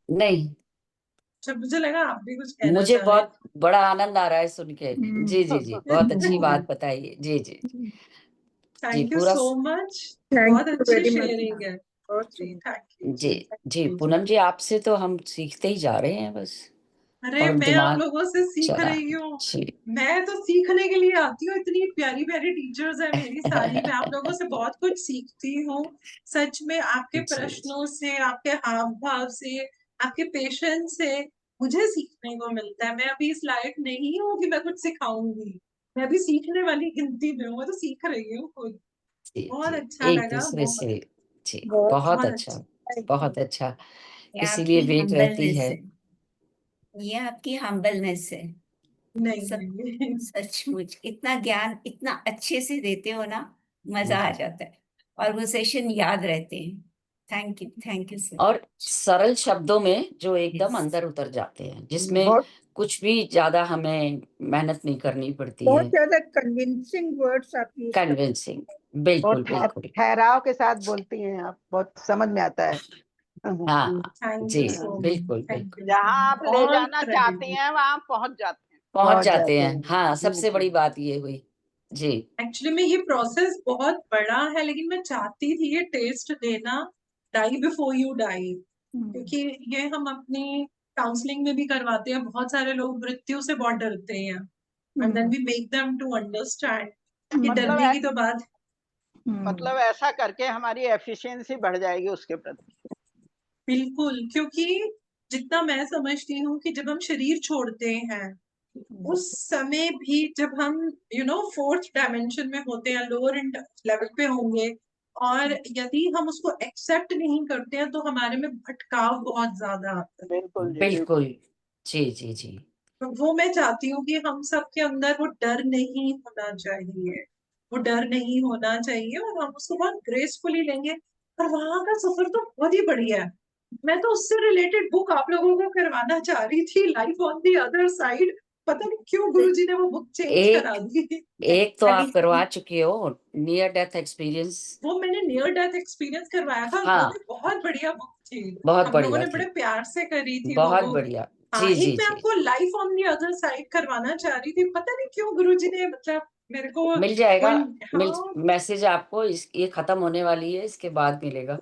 नहीं, अच्छा, मुझे लगा आप भी कुछ कहना मुझे चाह रहे बहुत बड़ा आनंद आ रहा है सुन के। जी जी जी, बहुत अच्छी बात बताइए। जी जी जी, थैंक यू पूरा सो मच, थैंक बहुत यू अच्छी वेरी मच। शेयरिंग है जी, थैंक यू जी जी, जी, पूनम जी आपसे तो हम सीखते ही जा रहे हैं बस, अरे और मैं आप दिमाग लोगों से सीख चला। रही हूँ। जी। मैं तो सीखने के लिए आती हूँ, इतनी प्यारी प्यारी टीचर्स है मेरी सारी, मैं आप लोगों से बहुत कुछ सीखती हूँ। सच में आपके जी प्रश्नों से, आपके हाव भाव से, आपके पेशेंस से मुझे सीखने को मिलता है। मैं अभी इस लायक नहीं हूँ कि मैं कुछ सिखाऊंगी, मैं अभी सीखने वाली गिनती में हूँ, मैं तो सीख रही हूँ खुद। जी बहुत जी, अच्छा एक लगा, दूसरे बहुत से। जी, बहुत बहुत बहुत अच्छा, अच्छा। बहुत अच्छा। ये इसीलिए आपकी वेट रहती हम्बलनेस है। है, ये आपकी हम्बलनेस है। नहीं सब नहीं सचमुच इतना ज्ञान इतना अच्छे से देते हो ना, मजा आ जी। जाता है, और वो सेशन याद रहते हैं। Thank you sir. और सरल शब्दों में जो एकदम यस, अंदर उतर जाते हैं, जिसमें बहुत कुछ भी ज्यादा हमें मेहनत नहीं करनी पड़ती बहुत है। ज्यादा कन्विंसिंग वर्ड्स आप यूज करते कन्विंसिंग, बहुत बिल्कुल बिल्कुल। ठहराव के साथ बोलती हैं आप, बहुत समझ में आता है। हाँ थैंक जी, यू सो मच, बिल्कुल थैंक बिल्कुल। यू सो जहाँ आप मच, ले ऑल जाना चाहती क्रेडिट। हैं वहां पहुंच जाते हैं। पहुंच पहुंच जाते जाते हैं, हैं। हाँ, जी सबसे बड़ी जी। बात ये हुई। जी एक्चुअली में ये प्रोसेस बहुत बड़ा है, लेकिन मैं चाहती थी ये टेस्ट देना, डाई बिफोर यू डाई, क्योंकि ये हम अपनी काउंसलिंग में भी करवाते हैं। बहुत सारे लोग मृत्यु से बहुत डरते हैं, and then we make them to understand कि मतलब डरने की तो बात, मतलब ऐसा करके हमारी एफिशिएंसी बढ़ जाएगी उसके प्रति। बिल्कुल, क्योंकि जितना मैं समझती हूँ कि जब हम शरीर छोड़ते हैं, उस समय भी जब हम फोर्थ डायमेंशन में होते हैं, लोअर लेवल पे होंगे, और यदि हम उसको एक्सेप्ट नहीं करते हैं, तो हमारे में भटकाव बहुत ज्यादा आता है। बिल्कुल जी, बिल्कुल। जी जी जी तो वो मैं चाहती हूँ कि हम सबके अंदर वो डर नहीं होना चाहिए, वो डर नहीं होना चाहिए, और हम उसको बहुत ग्रेसफुली लेंगे। और वहां का सफर तो बहुत ही बढ़िया है। मैं तो उससे रिलेटेड बुक आप लोगों को करवाना चाह रही थी, life on the other side. पता नहीं क्यों गुरुजी ने वो बुक चेंज करा एक दी। एक तो आप अभी करवा चुके हो, नियर डेथ एक्सपीरियंस। वो मैंने नियर डेथ एक्सपीरियंस करवाया था, और वो भी हाँ, बहुत बढ़िया बुक थी। बहुत हम लोगों बढ़िया ने बड़े थी, प्यार से करी थी वो बहुत बुक। बढ़िया। हाँ, जी एक जी मैं जी, आपको life on the other side करवाना चाह रही थी, पता नहीं क्यों गुरुजी ने, मतलब मेरे को मिल जाएगा। कोई, मिल हाँ, मैसेज आपको ये खत्म होने वाली है, इसके बाद मिलेगा।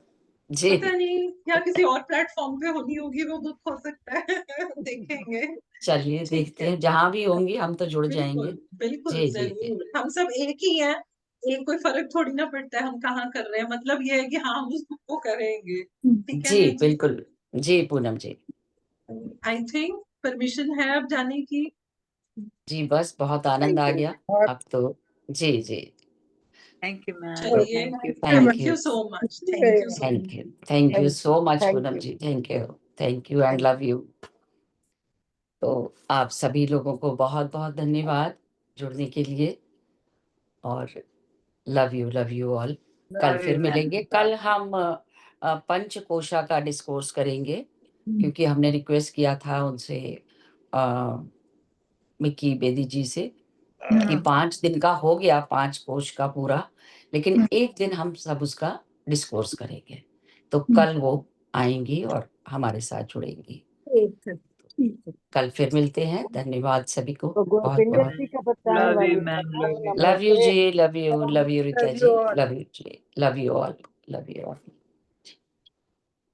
जी, पता नहीं, या किसी और प्लेटफॉर्म पे होनी होगी वो बुक, हो सकता है। देखेंगे। चलिए ठीक देखते है, हैं, जहां भी होंगी हम तो जुड़ बिल्कुल जाएंगे। बिल्कुल, जी जी जी जरूर, हम सब एक ही हैं। एक कोई फर्क थोड़ी ना पड़ता है हम कहाँ कर रहे हैं, मतलब ये है कि हाँ, हम उस बुक को करेंगे। ठीक है जी, ना जी? बिल्कुल। जी पूनम जी। आई थिंक परमिशन है अब जाने की। जी बस, बहुत आनंद थैंक आ यू गया बहुत अब तो। जी जी, थैंक यू मैम, तो चलिए, thank you. Thank thank you, you so much, very thank you so much. Thank you so much thank Poonam you. जी, thank you and love you. तो आप सभी लोगों को बहुत बहुत धन्यवाद जुड़ने के लिए, और लव यू ऑल। कल फिर मिलेंगे। कल हम पंचकोशा का डिस्कोर्स करेंगे, क्योंकि हमने रिक्वेस्ट किया था उनसे, अ, मिक्की बेदी जी से, कि 5 दिन का हो गया 5 कोश का पूरा, लेकिन एक दिन हम सब उसका डिस्कोर्स करेंगे। तो कल वो आएंगी और हमारे साथ जुड़ेंगी। ठीक है, ठीक है। कल फिर मिलते हैं। धन्यवाद सभी को तो बहुत गोविंद बहुत। जी का बताने लव वाली you ma'am, love you. Love you नमस्ते। जी, love you Rita Love you जी, all. लव यू जी, love you all, love you all.